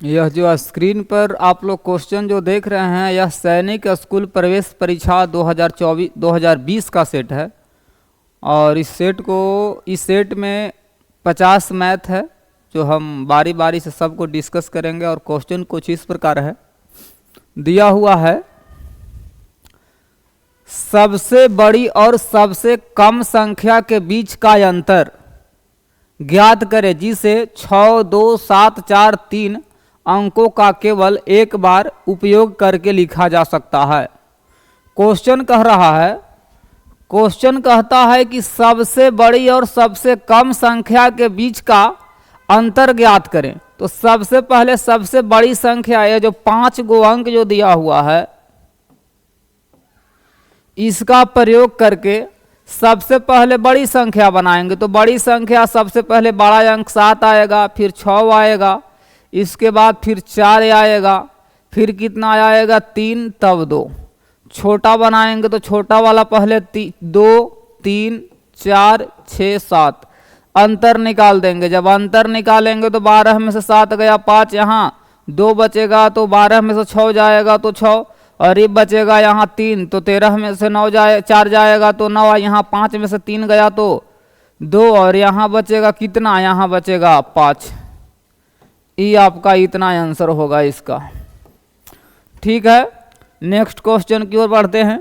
यह जो स्क्रीन पर आप लोग क्वेश्चन जो देख रहे हैं, यह सैनिक स्कूल प्रवेश परीक्षा 2020 का सेट है। और इस सेट में 50 मैथ है, जो हम बारी बारी से सबको डिस्कस करेंगे। और क्वेश्चन कुछ इस प्रकार है, दिया हुआ है सबसे बड़ी और सबसे कम संख्या के बीच का अंतर ज्ञात करें, जिसे 6, 2, 7, 4, 3 अंकों का केवल एक बार उपयोग करके लिखा जा सकता है। क्वेश्चन कहता है कि सबसे बड़ी और सबसे कम संख्या के बीच का अंतर ज्ञात करें। तो सबसे पहले सबसे बड़ी संख्या है, जो 5 गो अंक जो दिया हुआ है, इसका प्रयोग करके सबसे पहले बड़ी संख्या बनाएंगे। तो बड़ी संख्या सबसे पहले बड़ा अंक 7 आएगा, फिर 6 आएगा, इसके बाद फिर 4 आएगा, फिर कितना आएगा 3, तब 2। छोटा बनाएंगे तो छोटा वाला पहले 2, 3, 4, 6, 7 अंतर निकाल देंगे। जब अंतर निकालेंगे तो 12 में से 7 गया 5, यहाँ 2 बचेगा, तो 12 में से 6 जाएगा तो 6, और ये बचेगा यहाँ 3, तो 13 में से 4 जाएगा तो 9, यहाँ 5 में से 3 गया तो 2, और यहाँ बचेगा कितना, यहाँ बचेगा 5। ये आपका इतना आंसर होगा इसका। ठीक है, नेक्स्ट क्वेश्चन की ओर बढ़ते हैं।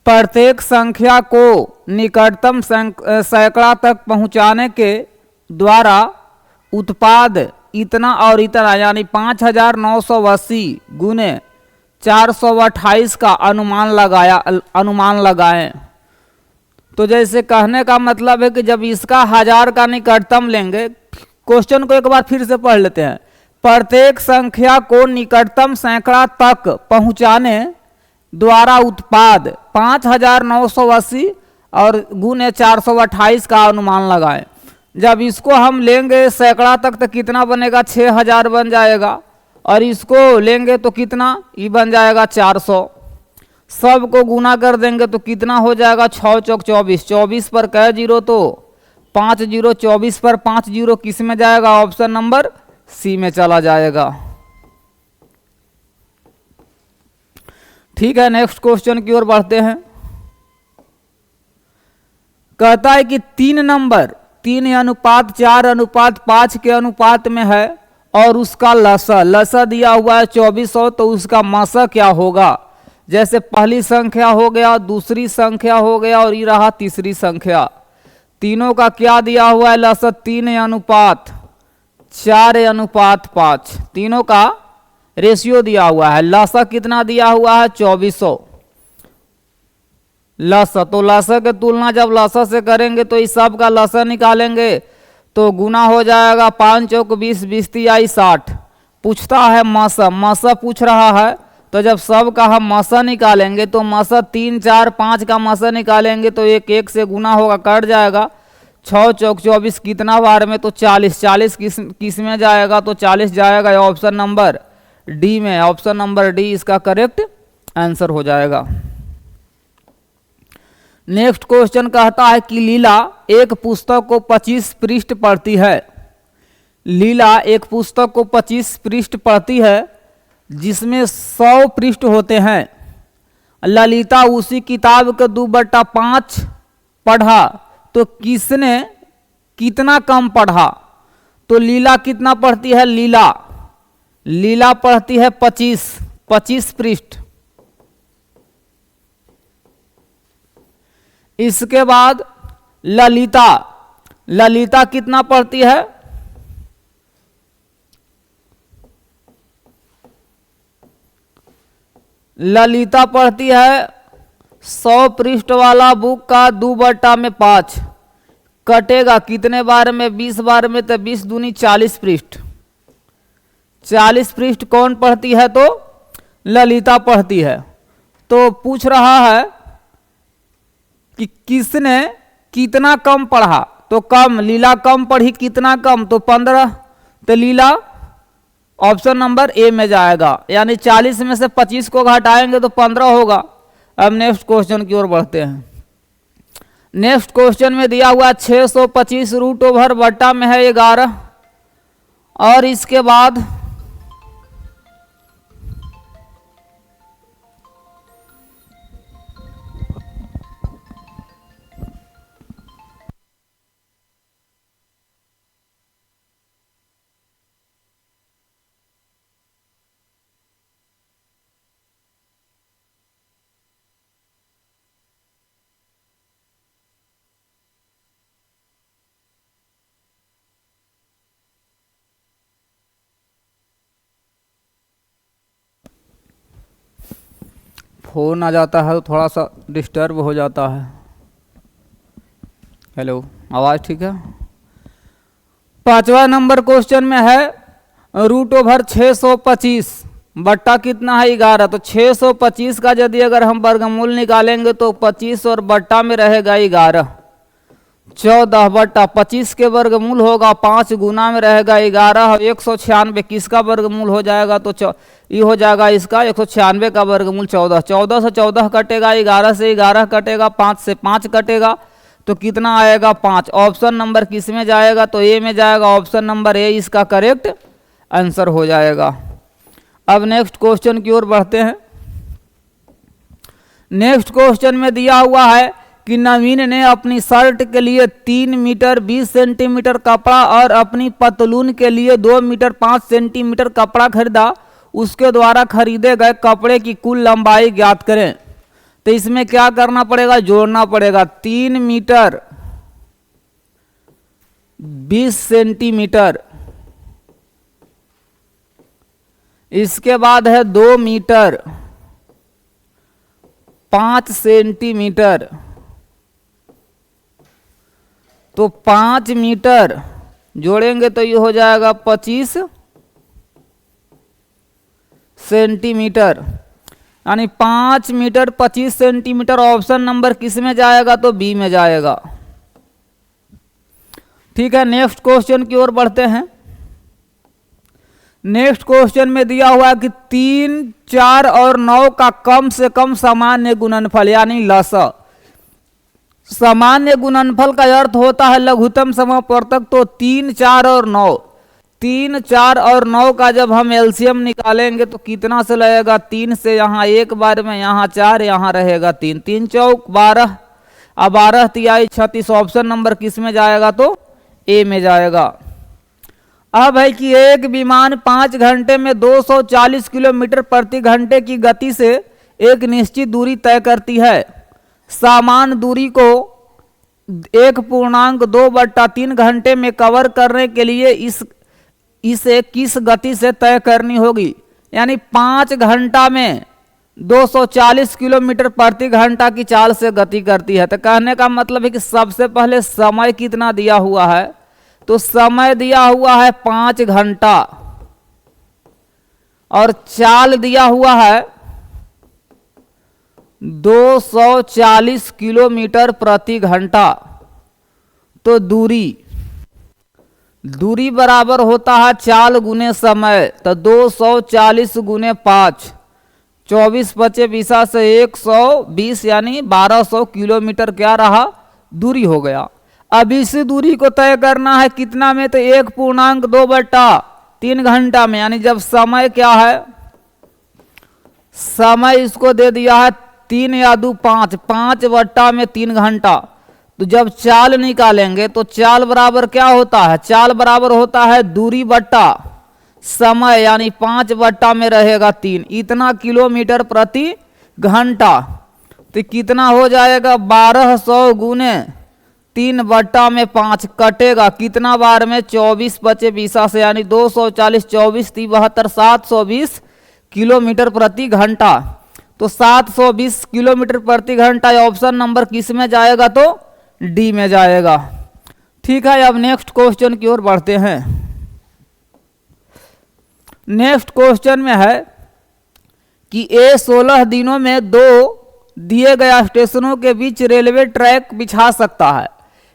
प्रत्येक संख्या को निकटतम सैकड़ा तक पहुंचाने के द्वारा उत्पाद इतना और इतना, यानी 5980 गुने 428 का अनुमान लगाएं। तो जैसे कहने का मतलब है कि जब इसका 1000 का निकटतम लेंगे, क्वेश्चन को एक बार फिर से पढ़ लेते हैं। प्रत्येक संख्या को निकटतम सैकड़ा तक पहुंचाने द्वारा उत्पाद 5980 और गुने 428 का अनुमान लगाएं। जब इसको हम लेंगे सैकड़ा तक तो कितना बनेगा, 6000 बन जाएगा, और इसको लेंगे तो कितना, ये बन जाएगा 400। सब को गुना कर देंगे तो कितना हो जाएगा, 6 चौक 24, 24 पर कै जीरो तो 5 जीरो, 24 पर 5 जीरो किस में जाएगा, ऑप्शन नंबर सी में चला जाएगा। ठीक है, नेक्स्ट क्वेश्चन की ओर बढ़ते हैं। कहता है कि 3 नंबर 3:4:5 के अनुपात में है और उसका लसा दिया हुआ है 2400, तो उसका मसा क्या होगा। जैसे पहली संख्या हो गया, दूसरी संख्या हो गया, और ये रहा तीसरी संख्या। तीनों का क्या दिया हुआ है, लसा 3:4:5, तीनों का रेशियो दिया हुआ है। लसा कितना दिया हुआ है, 2400 लसा। तो लसा के तुलना जब लसा से करेंगे तो इस सब का लसा निकालेंगे तो गुना हो जाएगा, 5 चौक 20, 20 तिहाई 60। पूछता है मसा पूछ रहा है, तो जब सब का हम मसा निकालेंगे तो मसा 3, 4, 5 का मसा निकालेंगे तो 1, 1 से गुना होगा, कट जाएगा। 6 चौक 24 कितना बार में, तो 40, 40 किस में जाएगा, तो 40 जाएगा ऑप्शन नंबर डी में। ऑप्शन नंबर डी इसका करेक्ट आंसर हो जाएगा। नेक्स्ट क्वेश्चन कहता है कि लीला एक पुस्तक को 25 पृष्ठ पढ़ती है। लीला एक पुस्तक को 25 पृष्ठ पढ़ती है जिसमें 100 पृष्ठ होते हैं। ललिता उसी किताब के 2/5 पढ़ा, तो किसने कितना कम पढ़ा। तो लीला कितना पढ़ती है, लीला पढ़ती है 25 पृष्ठ। इसके बाद ललिता कितना पढ़ती है, ललिता पढ़ती है 100 पृष्ठ वाला बुक का 2/5, कटेगा कितने बार में, 20 बार में, तो 20 दूनी 40 पृष्ठ। 40 पृष्ठ कौन पढ़ती है, तो ललिता पढ़ती है। तो पूछ रहा है कि किसने कितना कम पढ़ा, तो कम, लीला कम पढ़ी, कितना कम, तो 15, तो लीला ऑप्शन नंबर ए में जाएगा, यानी 40 में से 25 को घटाएंगे तो 15 होगा। अब नेक्स्ट क्वेश्चन की ओर बढ़ते हैं। नेक्स्ट क्वेश्चन में दिया हुआ 625 रूट ओवर बट्टा में है 11, और इसके बाद फोन आ जाता है तो थोड़ा सा डिस्टर्ब हो जाता है। हेलो, आवाज़ ठीक है। 5वां नंबर क्वेश्चन में है रूट ओवर 625 बट्टा कितना है 11। तो 625 का यदि अगर हम वर्गमूल निकालेंगे तो 25 और बट्टा में रहेगा 11। 14 बट्टा 25 के वर्गमूल होगा 5 गुना में रहेगा 11। 196 किसका वर्गमूल हो जाएगा तो ये हो जाएगा इसका 196 का वर्गमूल 14। 14 से 14 कटेगा, 11 से 11 कटेगा, 5 से 5 कटेगा तो कितना आएगा 5। ऑप्शन नंबर किस में जाएगा तो ए में जाएगा। ऑप्शन नंबर ए इसका करेक्ट आंसर हो जाएगा। अब नेक्स्ट क्वेश्चन की ओर बढ़ते हैं। नेक्स्ट क्वेश्चन में दिया हुआ है कि नवीन ने अपनी शर्ट के लिए 3 मीटर 20 सेंटीमीटर कपड़ा और अपनी पतलून के लिए 2 मीटर 5 सेंटीमीटर कपड़ा खरीदा। उसके द्वारा खरीदे गए कपड़े की कुल लंबाई ज्ञात करें। तो इसमें क्या करना पड़ेगा, जोड़ना पड़ेगा। 3 मीटर 20 सेंटीमीटर, इसके बाद है 2 मीटर 5 सेंटीमीटर, तो 5 मीटर जोड़ेंगे तो ये हो जाएगा 25 सेंटीमीटर, यानी 5 मीटर 25 सेंटीमीटर। ऑप्शन नंबर किस में जाएगा तो बी में जाएगा। ठीक है, नेक्स्ट क्वेश्चन की ओर बढ़ते हैं। नेक्स्ट क्वेश्चन में दिया हुआ है कि 3, 4 और 9 का कम से कम सामान्य गुणनफल यानी लसा। सामान्य गुणनफल का अर्थ होता है लघुत्तम समापवर्तक। तो 3, 4 और 9, 3, 4 और 9 का जब हम एलसीएम निकालेंगे तो कितना से लगेगा 3 से यहाँ एक बार में, यहाँ 4, यहाँ रहेगा 3, 3 चौक 12, अब 12 तिहाई 36। ऑप्शन नंबर किस में जाएगा तो ए में जाएगा। अब है कि एक विमान 5 घंटे में 240 किलोमीटर प्रति घंटे की गति से एक निश्चित दूरी तय करती है। सामान्य दूरी को 1.2/3 घंटे में कवर करने के लिए इसे किस गति से तय करनी होगी। यानी 5 घंटा में 240 किलोमीटर प्रति घंटा की चाल से गति करती है। तो कहने का मतलब है कि सबसे पहले समय कितना दिया हुआ है तो समय दिया हुआ है 5 घंटा और चाल दिया हुआ है 240 किलोमीटर प्रति घंटा। तो दूरी बराबर होता है चाल गुने समय। तो 240 गुने 5, 24 बचे 20 से 120 यानी 1200 किलोमीटर क्या रहा दूरी हो गया। अब इस दूरी को तय करना है कितना में तो 1.2/3 घंटा में। यानी जब समय क्या है, समय इसको दे दिया है 3 या 2 5, 5/3 घंटा। तो जब चाल निकालेंगे तो चाल बराबर क्या होता है, चाल बराबर होता है दूरी बट्टा समय, यानी 5 में रहेगा 3, इतना किलोमीटर प्रति घंटा। तो कितना हो जाएगा 1200 गुने 3/5 कटेगा कितना बार में 24 बचे 20 से, यानी 240 24 3 72 720 किलोमीटर प्रति घंटा। तो 720 किलोमीटर प्रति घंटा ऑप्शन नंबर किस में जाएगा तो डी में जाएगा। ठीक है, अब नेक्स्ट क्वेश्चन की ओर बढ़ते हैं। नेक्स्ट क्वेश्चन में है कि ए 16 दिनों में 2 दिए गए स्टेशनों के बीच रेलवे ट्रैक बिछा सकता है।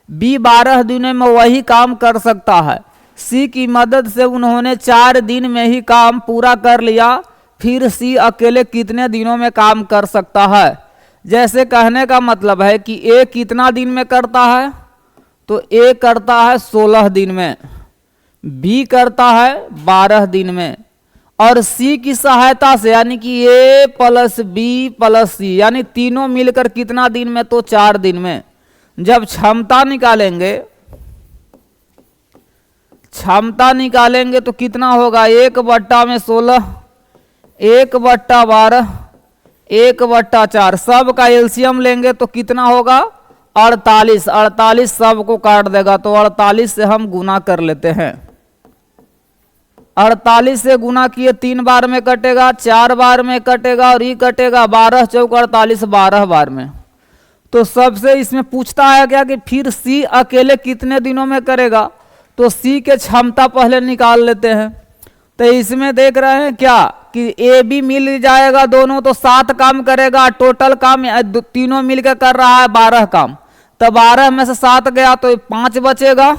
बी 12 दिनों में वही काम कर सकता है। सी की मदद से उन्होंने 4 दिन में ही काम पूरा कर लिया। फिर सी अकेले कितने दिनों में काम कर सकता है। जैसे कहने का मतलब है कि ए कितना दिन में करता है तो ए करता है 16 दिन में। बी करता है 12 दिन में, और सी की सहायता से यानी कि ए प्लस बी प्लस सी यानी तीनों मिलकर कितना दिन में, तो 4 दिन में। जब क्षमता निकालेंगे तो कितना होगा, 1/16, 1/12, 1/4, सब का एलसीएम लेंगे तो कितना होगा 48, 48 सब को काट देगा तो 48 से हम गुना कर लेते हैं। 48 से गुना किए 3 बार में कटेगा, 4 बार में कटेगा और ये कटेगा 12 चौक 48, 12 बार में। तो सबसे इसमें पूछता है क्या कि फिर सी अकेले कितने दिनों में करेगा, तो सी के क्षमता पहले निकाल लेते हैं। तो इसमें देख रहे हैं क्या कि ए बी मिल जाएगा दोनों तो 7 काम करेगा, टोटल काम तीनों मिलकर कर रहा है 12 काम, तो 12 में से 7 गया तो 5 बचेगा,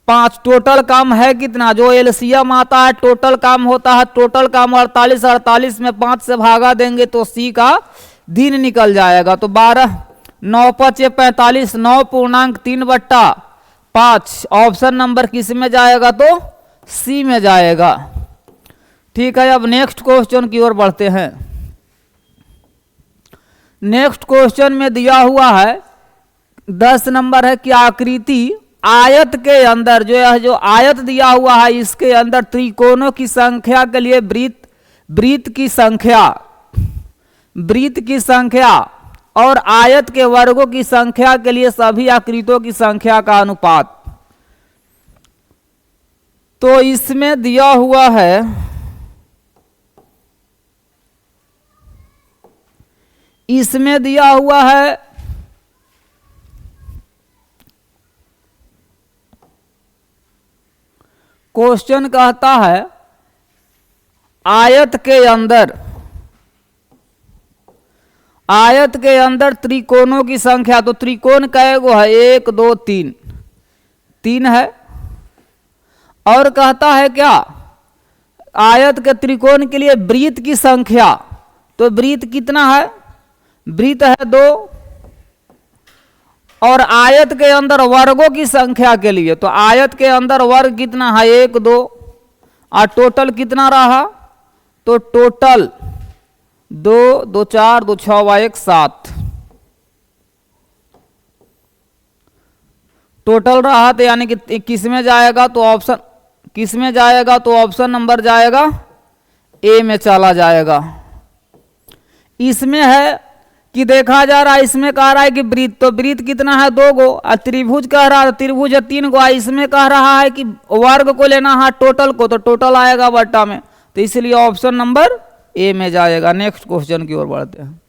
5 टोटल काम है कितना, जो एलसीएम आता है टोटल काम होता है, टोटल काम 48, 48 में 5 से भागा देंगे तो सी का दिन निकल जाएगा। तो 12 9 5 45, 9.3/5 ऑप्शन नंबर किस में जाएगा, तो सी में जाएगा। ठीक है, अब नेक्स्ट क्वेश्चन की ओर बढ़ते हैं। नेक्स्ट क्वेश्चन में दिया हुआ है 10 नंबर है कि आकृति आयत के अंदर जो आयत दिया हुआ है इसके अंदर त्रिकोणों की संख्या के लिए वृत्त की संख्या और आयत के वर्गों की संख्या के लिए सभी आकृतियों की संख्या का अनुपात। तो इसमें दिया हुआ है क्वेश्चन कहता है आयत के अंदर त्रिकोणों की संख्या। तो त्रिकोण कैगो है, 1 2 3, 3 है। और कहता है क्या, आयत के त्रिकोण के लिए वृत्त की संख्या। तो वृत्त कितना है, वृत्त है 2, और आयत के अंदर वर्गों की संख्या के लिए तो आयत के अंदर वर्ग कितना है, 1 2, और टोटल कितना रहा, तो टोटल 2 2 4 2 6 1 7 टोटल रहा। तो यानी कि किस में जाएगा, तो ऑप्शन नंबर जाएगा ए में चला जाएगा। इसमें है कि देखा जा रहा है, इसमें कह रहा है कि वृत्त, तो वृत्त कितना है 2 गो, और त्रिभुज कह रहा है त्रिभुज है 3 गो। इसमें कह रहा है कि वर्ग को लेना है टोटल को, तो टोटल आएगा बट्टा में, तो इसलिए ऑप्शन नंबर ए में जाएगा। नेक्स्ट क्वेश्चन की ओर बढ़ते हैं।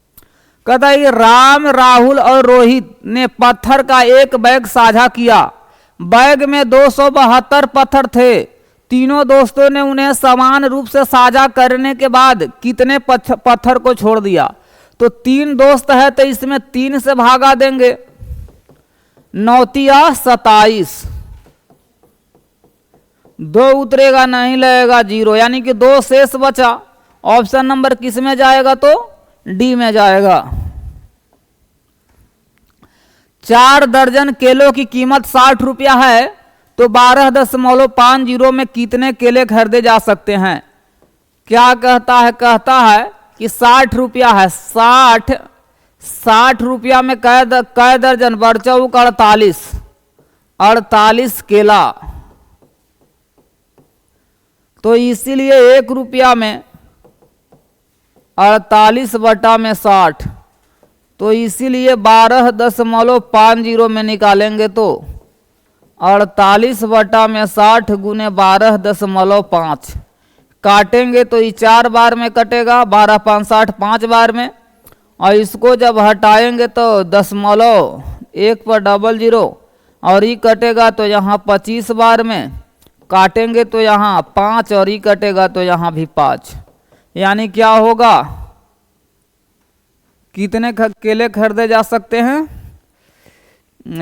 कहता है कि राम, राहुल और रोहित ने पत्थर का एक बैग साझा किया। बैग में 272 पत्थर थे। तीनों दोस्तों ने उन्हें समान रूप से साझा करने के बाद कितने पत्थर को छोड़ दिया। तो 3 दोस्त है तो इसमें 3 से भागा देंगे, 9 तिया 27, 2 उतरेगा नहीं, लगेगा 0, यानी कि 2 शेष बचा। ऑप्शन नंबर किस में जाएगा, तो डी में जाएगा। 4 दर्जन केलों की कीमत 60 रुपया है, तो 12.50 में कितने केले खरीदे जा सकते हैं। क्या कहता है कि 60 रुपया है, 60 रुपया में कै दर्जन, बरचौक 48 केला। तो इसीलिए 1 रुपया में 48/60, तो इसीलिए 12.50 में निकालेंगे तो 48/60 गुने 12.5 काटेंगे तो ये 4 बार में कटेगा, 12 5 60 5 बार में, और इसको जब हटाएंगे तो 0.1 पर 00 और ये कटेगा तो यहाँ 25 बार में, काटेंगे तो यहाँ 5 और ये कटेगा तो यहाँ भी 5, यानी क्या होगा, कितने केले खरीदे जा सकते हैं।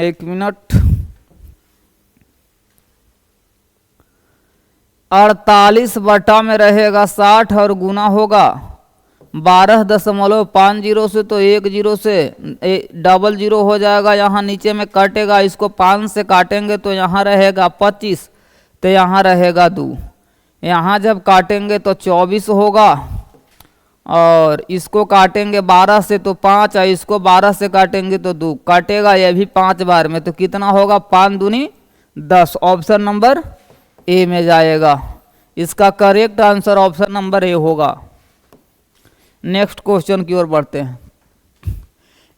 1 मिनट, 48 बटा में रहेगा 60 और गुना होगा 12.50 से, तो 10 से 00 हो जाएगा, यहाँ नीचे में कटेगा, इसको 5 से काटेंगे तो यहाँ रहेगा 25, तो यहाँ रहेगा 2। यहाँ जब काटेंगे तो 24 होगा, और इसको काटेंगे 12 से तो 5, और इसको 12 से काटेंगे तो 2 काटेगा, ये भी 5 बार में, तो कितना होगा 5 दूनी 10। ऑप्शन नंबर ए में जाएगा। इसका correct answer option number A होगा। नेक्स्ट क्वेश्चन की ओर बढ़ते हैं।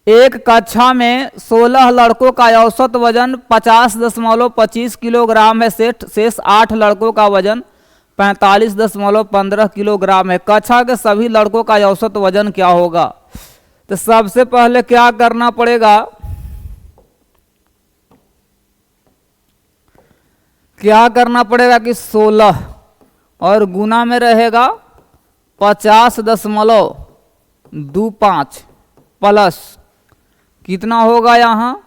एक कक्षा में 16 लड़कों का औसत वजन 50.25 किलोग्राम है। शेष 8 लड़कों का वजन 45.15 किलोग्राम है। कक्षा के सभी लड़कों का औसत वजन क्या होगा? तो सबसे पहले क्या करना पड़ेगा, कि 16 और गुना में रहेगा 50.25 प्लस कितना होगा यहाँ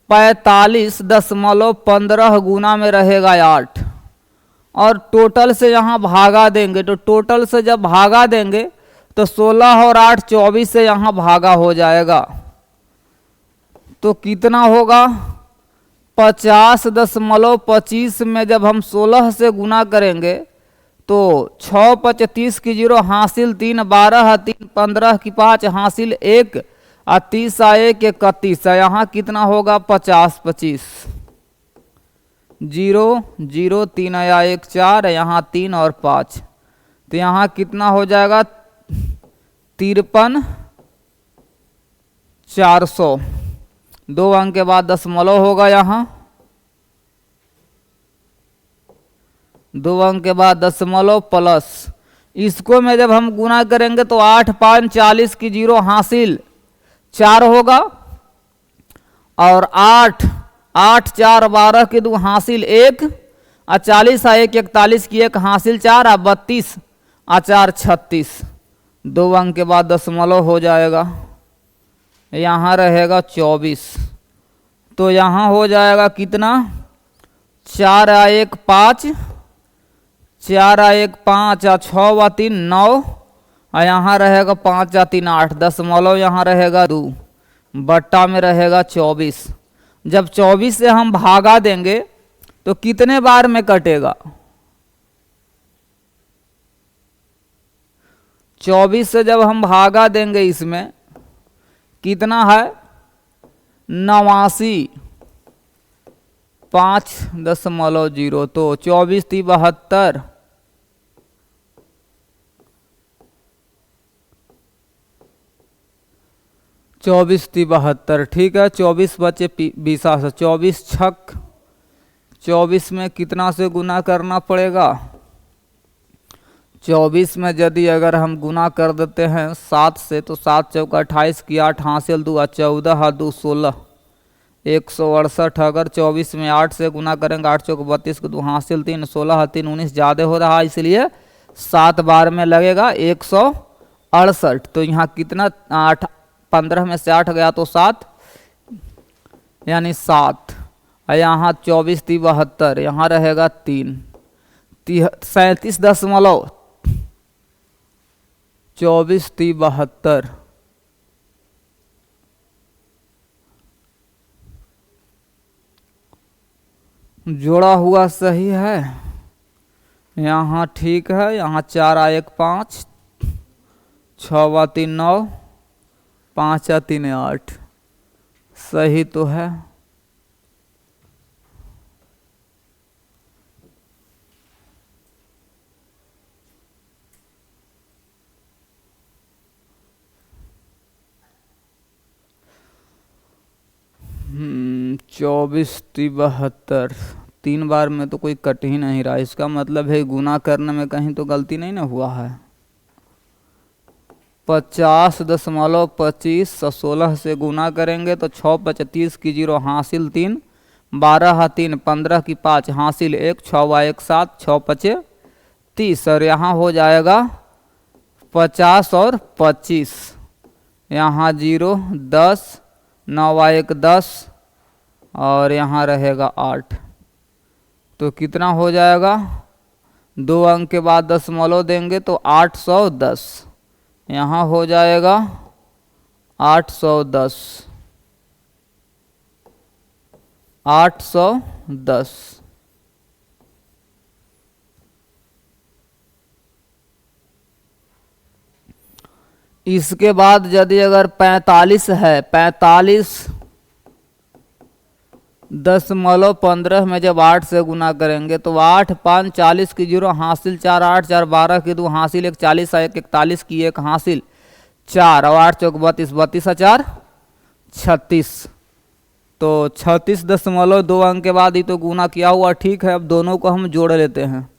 45.15 गुना में रहेगा 8, और टोटल से यहाँ भागा देंगे। तो टोटल से जब भागा देंगे तो 16 और 8 24 से यहाँ भागा हो जाएगा। तो कितना होगा 50.25 में जब हम 16 से गुना करेंगे तो 6 5 30 की 0 हासिल 3, 12 3 15 की 5 हासिल 1, और 30 1 31। यहाँ कितना होगा 50 25 0 0 3 या 1 4, यहाँ 3 और 5, तो यहाँ कितना हो जाएगा 53 400। 2 अंक के बाद दशमलव होगा, यहाँ 2 अंक के बाद दशमलव प्लस इसको में जब हम गुना करेंगे तो 8 5 40 की 0 हासिल 4 होगा, और 8 8 4 12 की 2 हासिल 1, और 40 1 41 की 1 हासिल 4, और 32 4 36। 2 अंक के बाद दशमलव हो जाएगा, यहाँ रहेगा 24। तो यहाँ हो जाएगा कितना 4 1 5, 4 1 5, 6 व 3 9, और यहाँ रहेगा 5 3 8। दशमलव यहाँ रहेगा 2, बट्टा में रहेगा 24। जब 24 से हम भागा देंगे तो कितने बार में कटेगा? 24 से जब हम भागा देंगे इसमें कितना है 89, 5.0, तो 24 3 72, 24 3 72। ठीक है, 24 बचे 20 से 24 छक 24 में कितना से गुना करना पड़ेगा? 24 में यदि अगर हम गुना कर देते हैं 7 से तो 7 चौका 28 की 8 हासिल 2, 14 2 16, 168। अगर 24 में 8 से गुना करेंगे 8 चौक 32 को 2 हासिल 3, 16 3 19 ज़्यादा हो रहा है, इसलिए 7 बार में लगेगा 168। तो यहाँ कितना 8 15 में से 8 गया तो 7, यानी 7, और यहाँ 24 3 72, यहाँ रहेगा 3, 37.24 3 72। जोड़ा हुआ सही है, यहाँ ठीक है। यहाँ 4 1 5, 6 3 9, 5 3 8, सही तो है। चौबीस 72, 3 बार में तो कोई कट ही नहीं रहा, इसका मतलब है गुना करने में कहीं तो गलती नहीं ना हुआ है। 50.25 16 से गुना करेंगे तो 6 5 30 की 0 हासिल 3, 12 3 15 की 5 हासिल 1, 6 1 7, 6 5 30, और यहाँ हो जाएगा 50 और 25, यहाँ 0 10, 9 1 10, और यहाँ रहेगा 8। तो कितना हो जाएगा 2 अंक के बाद दशमलव देंगे तो 810, यहाँ हो जाएगा 810, 810। इसके बाद यदि अगर 45 है, 45.15 में जब 8 से गुना करेंगे तो 8 5 40 की 0 हासिल 4 8 4 12 की 2 हासिल 1 40 1 41 की 1 हासिल 4 और 8 चौक 32 32 4 36। तो 36.2 अंक के बाद ही तो गुना किया हुआ ठीक है। अब दोनों को हम जोड़ लेते हैं।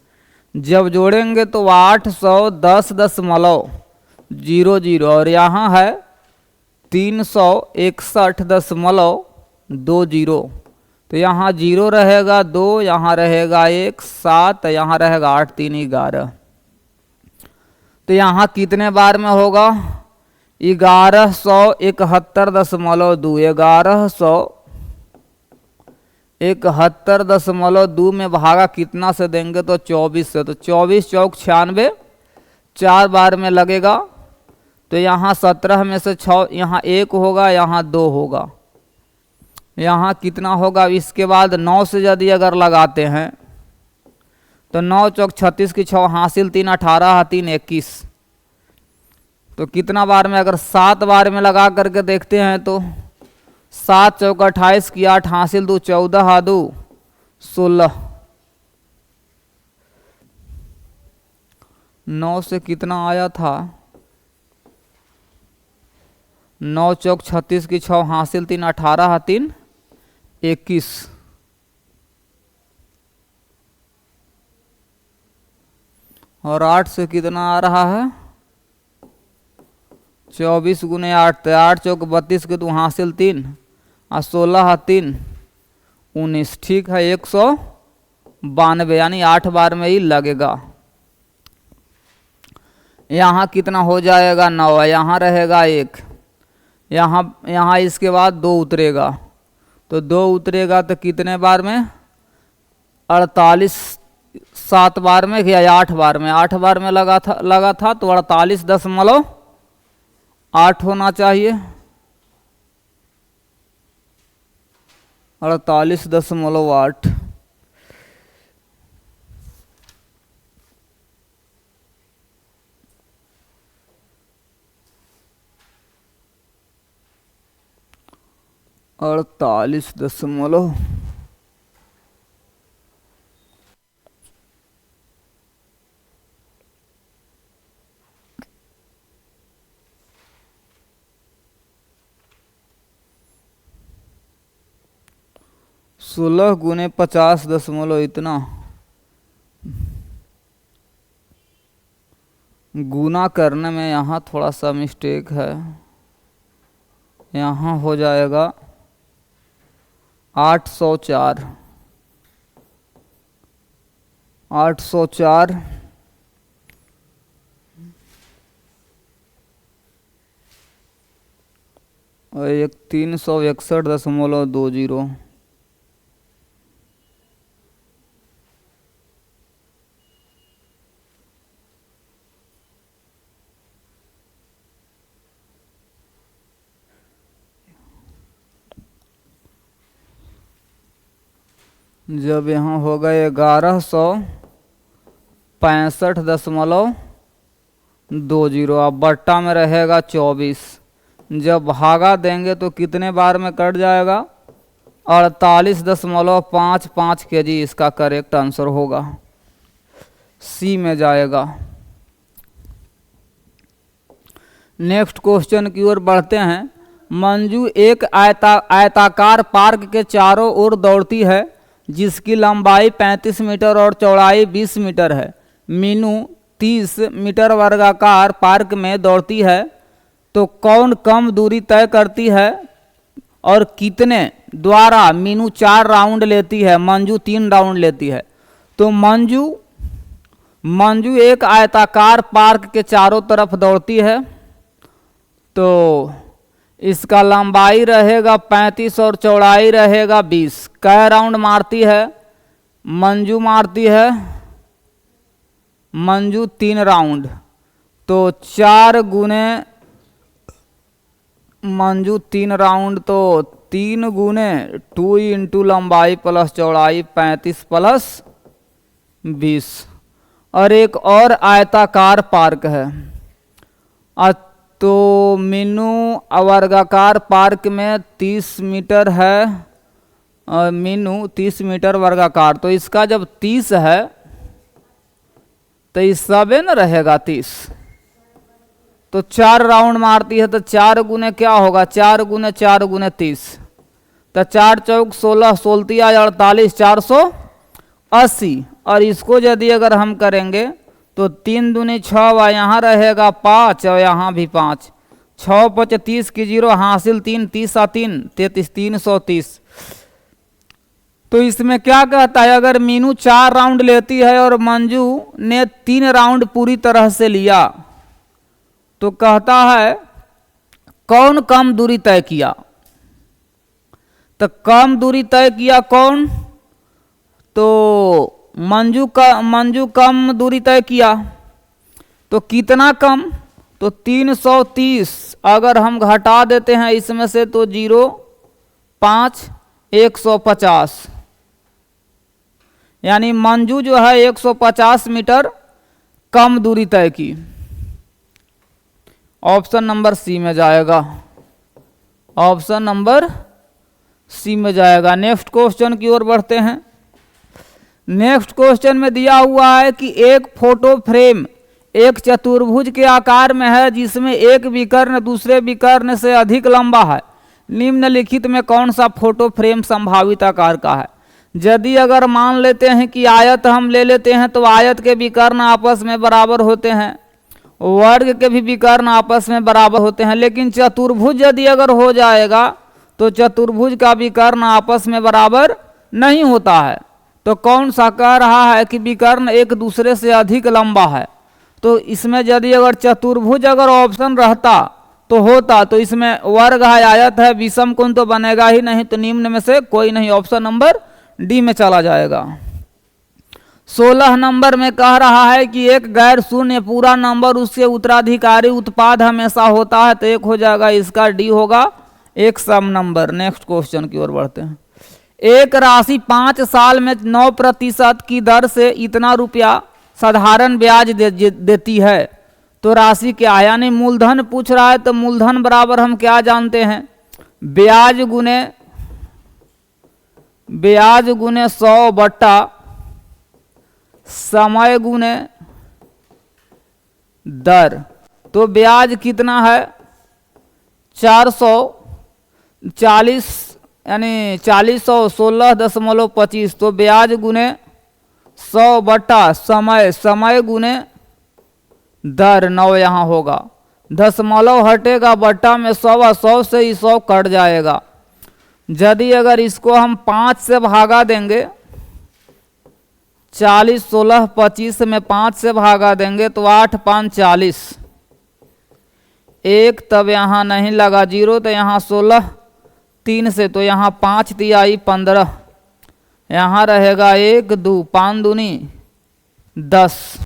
जब जोड़ेंगे तो 810.00 और यहाँ है 361.20। तो यहाँ 0 रहेगा 2, यहाँ रहेगा 1 7, यहाँ रहेगा 8 3 11। तो यहाँ कितने बार में होगा? 1171.2। 1171.2 में भागा कितना से देंगे तो 24 से। तो 24 चौक 96, 4 बार में लगेगा। तो यहाँ 17 में से 6, यहाँ 1 होगा, यहाँ 2 होगा, यहाँ कितना होगा? इसके बाद 9 से यदि अगर लगाते हैं तो 9 चौक 36 की 6 हासिल 3 18 3 21। तो कितना बार में? अगर 7 बार में लगा करके देखते हैं तो 7 चौक 28 की 8 हासिल 2 14 2 16। 9 से कितना आया था? 9 चौक 36 की 6 हासिल 3 18 3 21। और 8 से कितना आ रहा है? 24 गुने 8, 8 चौक 32 के 2 हासिल 3 और 16 3 19। ठीक है, 192 यानी 8 बार में ही लगेगा। यहाँ कितना हो जाएगा? 9। यहाँ रहेगा 1, यहाँ इसके बाद 2 उतरेगा। तो 2 उतरेगा तो कितने बार में? 48 7 बार में या 8 बार में? 8 बार में लगा था तो 48.8 होना चाहिए। 48.8। अड़तालीस दशमलव 16 गुने 50 दशमलव इतना। गुना करने में यहाँ थोड़ा सा मिस्टेक है। यहाँ हो जाएगा 804। 804 और एक 361.20। जब यहाँ होगा 1165.20। अब बट्टा में रहेगा 24। जब भागा देंगे तो कितने बार में कट जाएगा? 48.55 kg इसका करेक्ट आंसर होगा। सी में जाएगा। नेक्स्ट क्वेश्चन की ओर बढ़ते हैं। मंजू एक आयताकार पार्क के चारों ओर दौड़ती है जिसकी लंबाई 35 मीटर और चौड़ाई 20 मीटर है। मीनू 30 मीटर वर्गाकार पार्क में दौड़ती है तो कौन कम दूरी तय करती है और कितने द्वारा? मीनू 4 राउंड लेती है, मंजू 3 राउंड लेती है। तो मंजू एक आयताकार पार्क के चारों तरफ दौड़ती है तो इसका लंबाई रहेगा 35 और चौड़ाई रहेगा 20। कै राउंड मारती है? मंजू मारती है, मंजू 3 राउंड। तो 4 गुने मंजू 3 राउंड तो 3 गुने 2 इंटू लंबाई प्लस चौड़ाई 35 प्लस 20। और एक और आयताकार पार्क है तो मीनू वर्गाकार पार्क में 30 मीटर है और मीनू 30 मीटर वर्गाकार, तो इसका जब 30 है तो इस सबे न रहेगा 30, तो 4 राउंड मारती है तो 4 गुने क्या होगा, 4 गुने 4 गुने 30, तो 4 चौक 16, 16 48, 480। और इसको यदि अगर हम करेंगे तो 3 दूनी 6 व यहाँ रहेगा 5 और यहाँ भी 5, 6 5 30 की 0 हासिल 3, 30 आ 3 33, 330। तो इसमें क्या कहता है, अगर मीनू 4 राउंड लेती है और मंजू ने 3 राउंड पूरी तरह से लिया तो कहता है कौन कम दूरी तय किया। तो कम दूरी तय किया कौन, तो मंजू कम दूरी तय किया। तो कितना कम, तो 330 अगर हम घटा देते हैं इसमें से तो 0 5 150, यानी मंजू जो है 150 मीटर कम दूरी तय की। ऑप्शन नंबर सी में जाएगा, ऑप्शन नंबर सी में जाएगा। नेक्स्ट क्वेश्चन की ओर बढ़ते हैं। नेक्स्ट क्वेश्चन में दिया हुआ है कि एक फोटो फ्रेम एक चतुर्भुज के आकार में है जिसमें एक विकर्ण दूसरे विकर्ण से अधिक लंबा है। निम्नलिखित में कौन सा फोटो फ्रेम संभावित आकार का है। यदि अगर मान लेते हैं कि आयत हम ले लेते हैं तो आयत के विकर्ण आपस में बराबर होते हैं, वर्ग के भी विकर्ण आपस में बराबर होते हैं, लेकिन चतुर्भुज यदि अगर हो जाएगा तो चतुर्भुज का विकर्ण आपस में बराबर नहीं होता है। तो कौन सा कह रहा है कि विकर्ण एक दूसरे से अधिक लंबा है। तो इसमें यदि अगर चतुर्भुज अगर ऑप्शन रहता तो होता, तो इसमें वर्ग है आयत है विषम कोण तो बनेगा ही नहीं, तो निम्न में से कोई नहीं, ऑप्शन नंबर डी में चला जाएगा। 16 नंबर में कह रहा है कि एक गैर शून्य पूरा नंबर उसके उत्तराधिकारी उत्पाद हमेशा होता है, तो एक हो जाएगा, इसका डी होगा एक सम नंबर। नेक्स्ट क्वेश्चन की ओर बढ़ते हैं। एक राशि 5 साल में 9% की दर से इतना रुपया साधारण ब्याज देती है, तो राशि क्या है, यानी मूलधन पूछ रहा है। तो मूलधन बराबर हम क्या जानते हैं, ब्याज गुने 100 बट्टा समय गुने दर। तो ब्याज कितना है 440, यानी 416.25, तो ब्याज गुने 100 बट्टा समय गुने दर 9 यहाँ होगा, दशमलव हटेगा बट्टा में 100 और 100 से ही 100 कट जाएगा। यदि अगर इसको हम 5 से भागा देंगे, 40 16 25 में 5 से भागा देंगे तो 8 5 40, एक तब यहाँ नहीं लगा 0, तो यहाँ 16 3 से, तो यहाँ 5 तिहाई 15, यहाँ रहेगा 1 2 5 दूनी 10,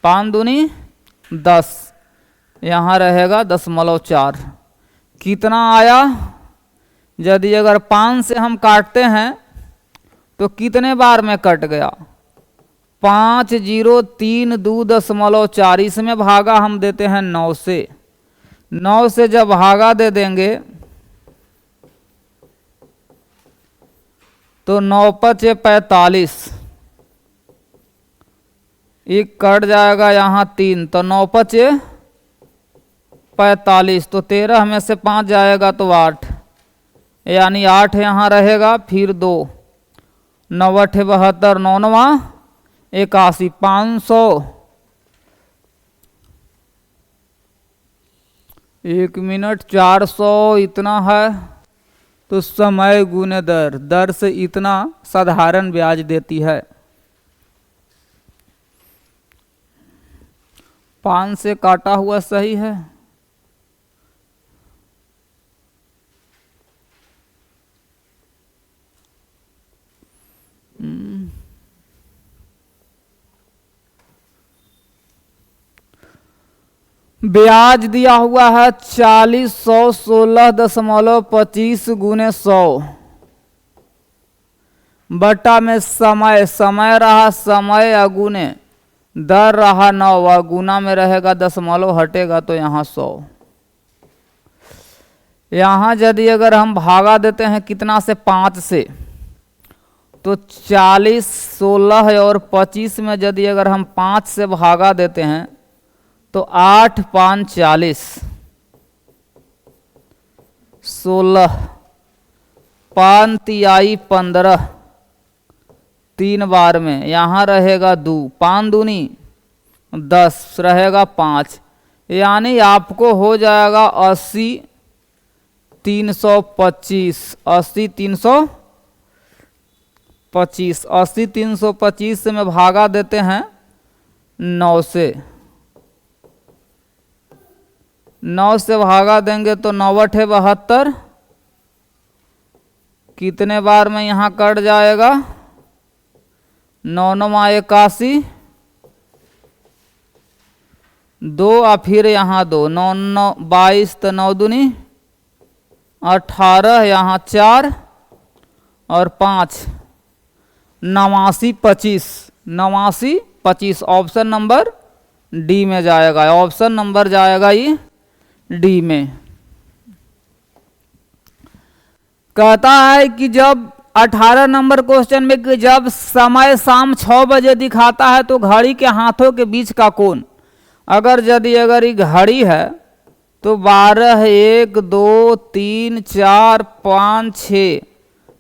5 दूनी 10, यहाँ रहेगा 0.4। कितना आया, यदि अगर 5 से हम काटते हैं तो कितने बार में कट गया, 5 0 3 2 0.4, इसमें भागा हम देते हैं 9 से। 9 से जब भागा दे देंगे तो 9 5 45, एक कट जाएगा यहाँ 3, तो 9 5 45, तो 13 में से 5 जाएगा तो 8, यानी 8 यहाँ रहेगा, फिर 2 9 8 72 9 9 81 500, 1 मिनट 400 इतना है। तो समय गुने दर से इतना साधारण ब्याज देती है। 5 से काटा हुआ सही है। ब्याज दिया हुआ है 4016.25 गुने 100 बट्टा में समय रहा समय अगुने दर रहा 9, गुना में रहेगा दशमलव हटेगा तो यहाँ 100। यहाँ यदि अगर हम भागा देते हैं कितना से 5 से, तो 40, 16 और 25 में यदि अगर हम 5 से भागा देते हैं तो 8 5 40, 16, 5 तिहाई 15, 3 बार में यहाँ रहेगा 2, 5 दूनी 10 रहेगा 5, यानी आपको हो जाएगा 80 325, 80 325, 80 325 से में भागा देते हैं 9 से, 9 से भागा देंगे तो 9 अठे 72, कितने बार में यहाँ कट जाएगा, 9 9 81, 2 और फिर यहाँ 2, 9 9 22, तो 9 दूनी 18, यहाँ 4 और 5, 89 25, 89 25, ऑप्शन नंबर डी में जाएगा, ऑप्शन नंबर जाएगा ये डी में। कहता है कि जब 18 नंबर क्वेश्चन में कि जब समय शाम 6 बजे दिखाता है तो घड़ी के हाथों के बीच का कोण, अगर यदि अगर ये घड़ी है तो 12, 1 2 3 4 5 6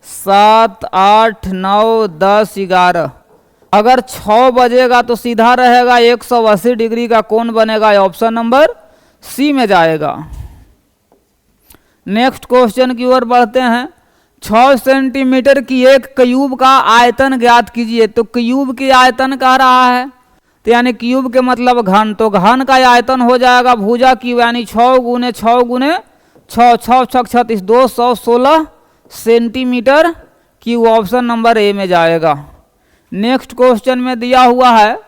7 8 9 10 11, अगर 6 बजेगा तो सीधा रहेगा 180 डिग्री का कोण बनेगा, ऑप्शन नंबर सी में जाएगा। नेक्स्ट क्वेश्चन की ओर बढ़ते हैं। 6 सेंटीमीटर की एक क्यूब का आयतन ज्ञात कीजिए। तो क्यूब की आयतन कह रहा है, तो यानी क्यूब के मतलब घन, तो घन का आयतन हो जाएगा भुजा क्यूब, यानी 6 गुने 6 गुने 6, 6 6 36, 216 सेंटीमीटर क्यूब, ऑप्शन नंबर ए में जाएगा। नेक्स्ट क्वेश्चन में दिया हुआ है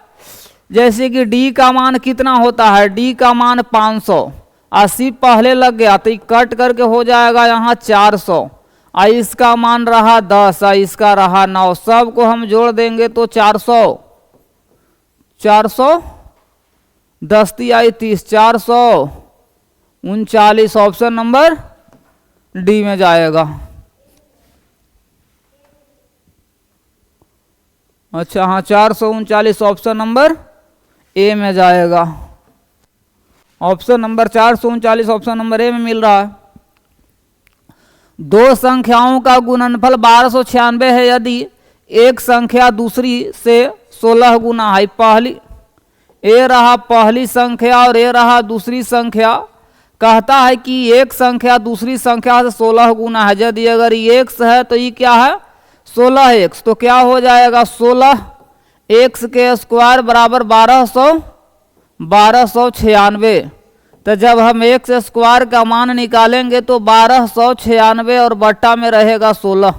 जैसे कि डी का मान कितना होता है, डी का मान 500, 80 पहले लग गया तो कट करके हो जाएगा यहाँ 400, इसका मान रहा 10, इसका रहा 9, सबको हम जोड़ देंगे तो 400, 400 10 तिहाई 30, 439, ऑप्शन नंबर डी में जाएगा। अच्छा हाँ, 439 ऑप्शन नंबर ए में जाएगा। ऑप्शन नंबर 439 ऑप्शन नंबर ए में मिल रहा है। दो संख्याओं का गुणनफल 1296 है यदि एक संख्या दूसरी से 16 गुना है। पहली ए रहा पहली संख्या और ए रहा दूसरी संख्या। कहता है कि एक संख्या दूसरी संख्या से 16 गुना है। यदि अगर ये x है तो ये क्या है 16x, तो क्या हो जाएगा 16x के स्क्वायर बराबर 1296। तो जब हम x स्क्वायर का मान निकालेंगे तो 1296 और बट्टा में रहेगा 16।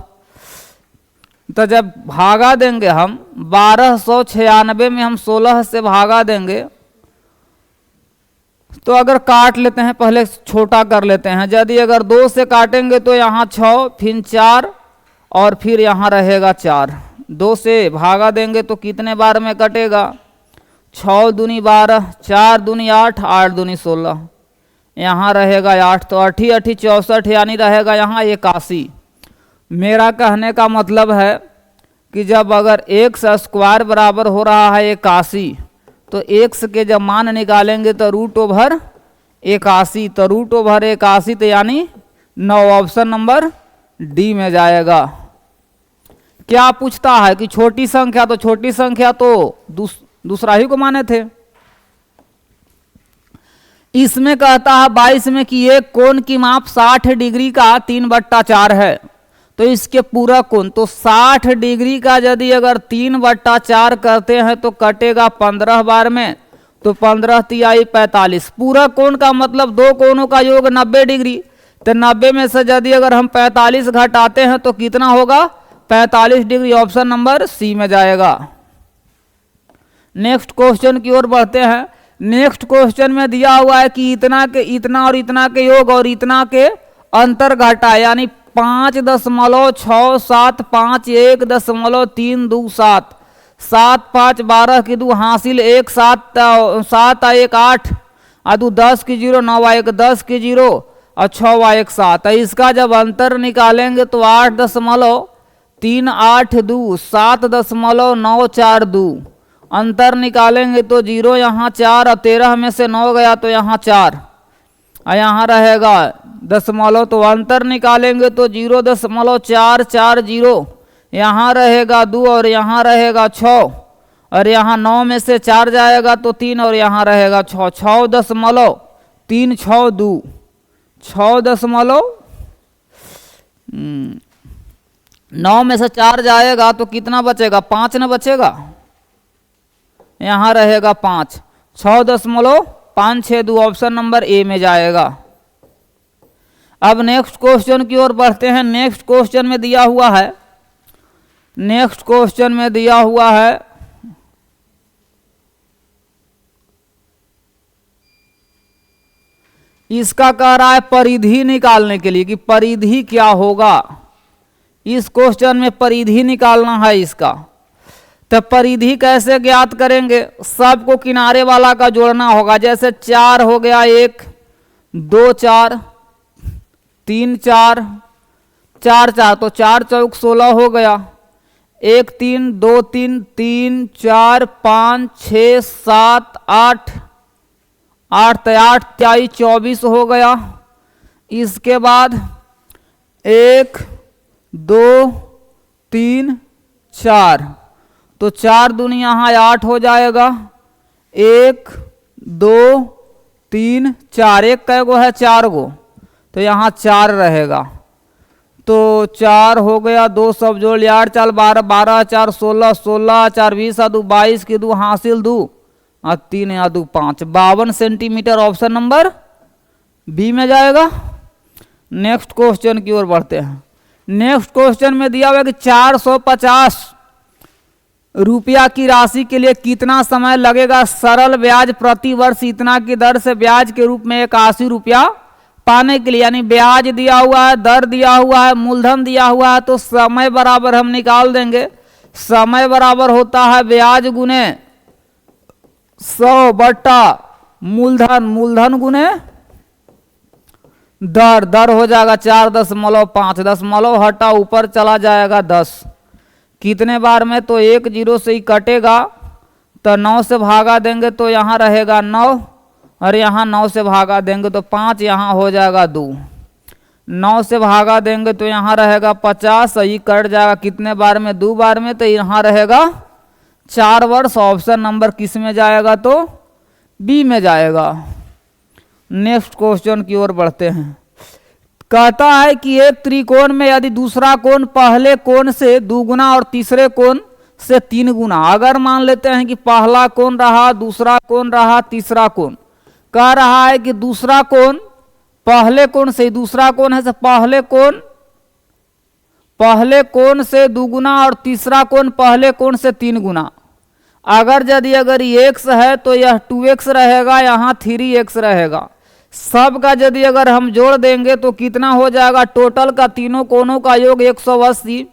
तो जब भागा देंगे हम 1296 में हम 16 से भागा देंगे, तो अगर काट लेते हैं, पहले छोटा कर लेते हैं। यदि अगर 2 से काटेंगे तो यहाँ 6 फिर 4 और फिर यहाँ रहेगा 4। 2 से भागा देंगे तो कितने बार में कटेगा 6 दूनी 12, 4 दूनी 8, 8 दूनी 16, यहाँ रहेगा 8, तो 8 8 64 यानी रहेगा यहाँ 81। मेरा कहने का मतलब है कि जब अगर x स्क्वायर बराबर हो रहा है 81, तो x के जब मान निकालेंगे तो √81, तो √81 तो यानी 9, ऑप्शन नंबर डी में जाएगा। क्या पूछता है कि छोटी संख्या, तो छोटी संख्या तो दूसरा ही को माने थे। इसमें कहता है 22 में कि एक कोण की माप 60 डिग्री का 3/4 है, तो इसके पूरा कोण, तो 60 डिग्री का यदि अगर 3/4 करते हैं तो कटेगा 15 बार में, तो 15 तिहाई 45। पूरा कोण का मतलब दो कोणों का योग 90 डिग्री, तो 90 में से यदि अगर हम 45 घटाते हैं तो कितना होगा 45 डिग्री, ऑप्शन नंबर सी में जाएगा। नेक्स्ट क्वेश्चन की ओर बढ़ते हैं। नेक्स्ट क्वेश्चन में दिया हुआ है कि इतना के इतना और इतना के योग और इतना के अंतर घटा, यानी 5.675 5 1.327 7 5 12 की 2 हासिल 1 7 7 1 8 2 10 की 0 9 1 10 की 0 और 6 एक साथ। इसका जब अंतर निकालेंगे तो 8.382 7.942 अंतर निकालेंगे तो 0 यहाँ 4 और 13 में से 9 गया तो यहाँ 4 और यहाँ रहेगा दशमलव, तो अंतर निकालेंगे तो 0.440 यहाँ रहेगा 2 और यहाँ रहेगा 6 और यहाँ 9 में से 4 जाएगा तो 3 और यहाँ रहेगा 6 6.362 9 में से 4 जाएगा तो कितना बचेगा 5 न बचेगा, यहाँ रहेगा 5 6.562 ऑप्शन नंबर ए में जाएगा। अब नेक्स्ट क्वेश्चन की ओर बढ़ते हैं। नेक्स्ट क्वेश्चन में दिया हुआ है इसका कह रहा है परिधि निकालने के लिए कि परिधि क्या होगा। इस क्वेश्चन में परिधि निकालना है इसका। तो परिधि कैसे ज्ञात करेंगे, सबको किनारे वाला का जोड़ना होगा। जैसे 4 हो गया 1 2 4 3 4 4 4 तो 4 चौक 16 हो गया। 1 3 2 3 3 4 5 6 7 8 8 तो 8 4 24 हो गया। इसके बाद 1 2 3 4 तो 4 दूनी यहाँ 8 हो जाएगा। 1 2 3 4 एक कै गो है 4 गो तो यहाँ 4 रहेगा। तो 4 हो गया, 2 सब जोड़ लिया 8 4 12 12 4 16 16 4 20 2 22 की 2 हासिल 2 और 3 या 2 5 52 सेंटीमीटर ऑप्शन नंबर बी में जाएगा। नेक्स्ट क्वेश्चन की ओर बढ़ते हैं। नेक्स्ट क्वेश्चन में दिया हुआ कि 450 रुपया की राशि के लिए कितना समय लगेगा सरल ब्याज प्रति वर्ष इतना की दर से ब्याज के रूप में 81 रुपया पाने के लिए। यानी ब्याज दिया हुआ है, दर दिया हुआ है, मूलधन दिया हुआ है, तो समय बराबर हम निकाल देंगे। समय बराबर होता है ब्याज गुने 100 बट्टा मूलधन, मूलधन गुने दर, दर हो जाएगा 4.5 दशमलव हटा ऊपर चला जाएगा 10। कितने बार में, तो 1 0 से ही कटेगा तो 9 से भागा देंगे तो यहाँ रहेगा 9 और यहाँ 9 से भागा देंगे तो 5 यहाँ हो जाएगा 2। 9 से भागा देंगे तो यहाँ रहेगा 50 और ये कट जाएगा कितने बार में 2 बार में, तो यहाँ रहेगा 4 वर्ष। ऑप्शन नंबर किस में जाएगा, तो बी में जाएगा। नेक्स्ट क्वेश्चन की ओर बढ़ते हैं। कहता है कि एक त्रिकोण में यदि दूसरा कोण पहले कोण से 2 गुना और तीसरे कोण से 3 गुना, अगर मान लेते हैं कि पहला कोण रहा, दूसरा कोण रहा, तीसरा कोण, कह रहा है कि दूसरा कोण पहले कोण से, दूसरा कोण है पहले कोण से 2 गुना और तीसरा कोण पहले कोण से 3 गुना। अगर ये x है तो यह 2x रहेगा, यहाँ 3x रहेगा। सब का यदि अगर हम जोड़ देंगे तो कितना हो जाएगा, टोटल का तीनों कोणों का योग 180,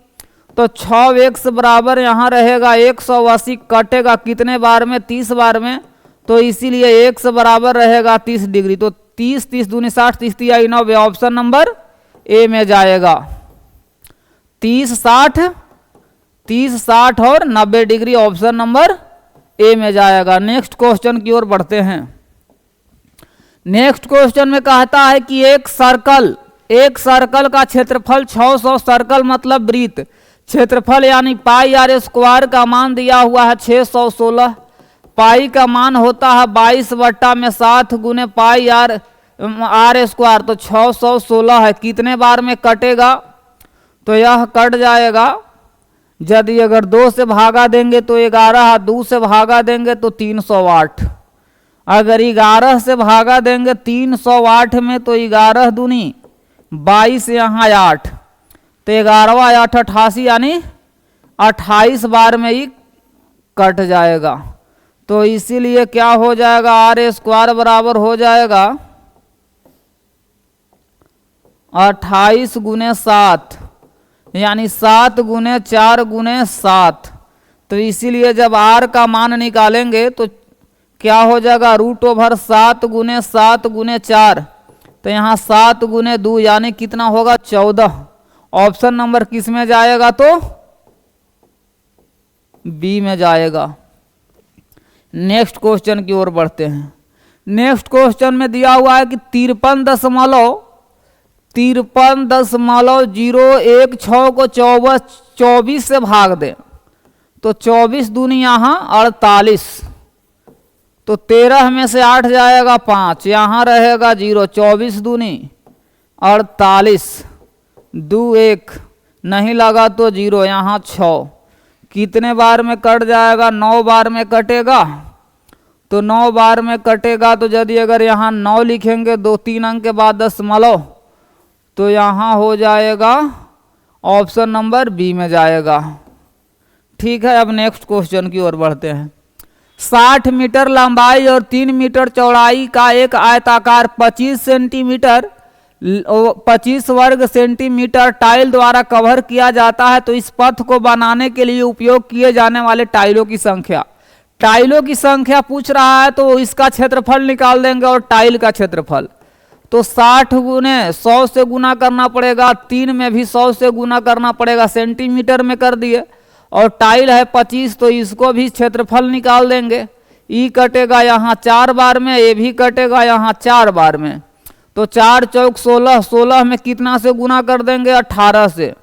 तो 6x बराबर यहाँ रहेगा 180 कटेगा कितने बार में, 30 बार में, तो इसीलिए x बराबर रहेगा 30 डिग्री। तो 30 30 दूनी 60 30 3 9 ऑप्शन नंबर ए में जाएगा। 30 60 और 90 डिग्री ऑप्शन नंबर ए में जाएगा। नेक्स्ट क्वेश्चन की ओर बढ़ते हैं। नेक्स्ट क्वेश्चन में कहता है कि एक सर्कल का क्षेत्रफल 600, सर्कल मतलब वृत्त, क्षेत्रफल यानी पाई आर स्क्वायर का मान दिया हुआ है 616। पाई का मान होता है 22/7 गुने पाई आर स्क्वायर, तो 616 है। कितने बार में कटेगा, तो यह कट जाएगा यदि अगर 2 से भागा देंगे तो 11, 2 से भागा देंगे तो 308। अगर 11 से भागा देंगे 308 में तो 11 दूनी 22 यहाँ 8, तो 11 8 88 यानी 28 बार में ही कट जाएगा। तो इसीलिए क्या हो जाएगा, आर स्क्वायर बराबर हो जाएगा 28 गुने 7 यानी 7 गुने 4 गुने 7। तो इसीलिए जब आर का मान निकालेंगे तो क्या हो जाएगा, √7 गुने 7 गुने 4, तो यहाँ 7 गुने 2 यानी कितना होगा 14। ऑप्शन नंबर किस में जाएगा तो बी में जाएगा। नेक्स्ट क्वेश्चन की ओर बढ़ते हैं। नेक्स्ट क्वेश्चन में दिया हुआ है कि 53.016 को 24 से भाग दें तो 24 दूनी यहाँ 48, तो 13 में से 8 जाएगा 5, यहाँ रहेगा 0, 24 दूनी 48, 2 1 नहीं लगा तो 0, यहाँ 6, कितने बार में कट जाएगा 9 बार में कटेगा। तो 9 बार में कटेगा तो यदि अगर यहाँ 9 लिखेंगे 2-3 अंक के बाद दशमलव तो यहाँ हो जाएगा ऑप्शन नंबर बी में जाएगा। ठीक है, अब नेक्स्ट क्वेश्चन की ओर बढ़ते हैं। 60 मीटर लंबाई और 3 मीटर चौड़ाई का एक आयताकार 25 वर्ग सेंटीमीटर टाइल द्वारा कवर किया जाता है, तो इस पथ को बनाने के लिए उपयोग किए जाने वाले टाइलों की संख्या पूछ रहा है, तो इसका क्षेत्रफल निकाल देंगे और टाइल का क्षेत्रफल। तो 60 गुने 100 से गुना करना पड़ेगा, 3 में भी 100 से गुना करना पड़ेगा, सेंटीमीटर में कर दिए, और टाइल है 25 तो इसको भी क्षेत्रफल निकाल देंगे। ई कटेगा यहाँ 4 बार में, ये भी कटेगा यहाँ 4 बार में, तो 4 चौक 16, 16 में कितना से गुना कर देंगे 18 से,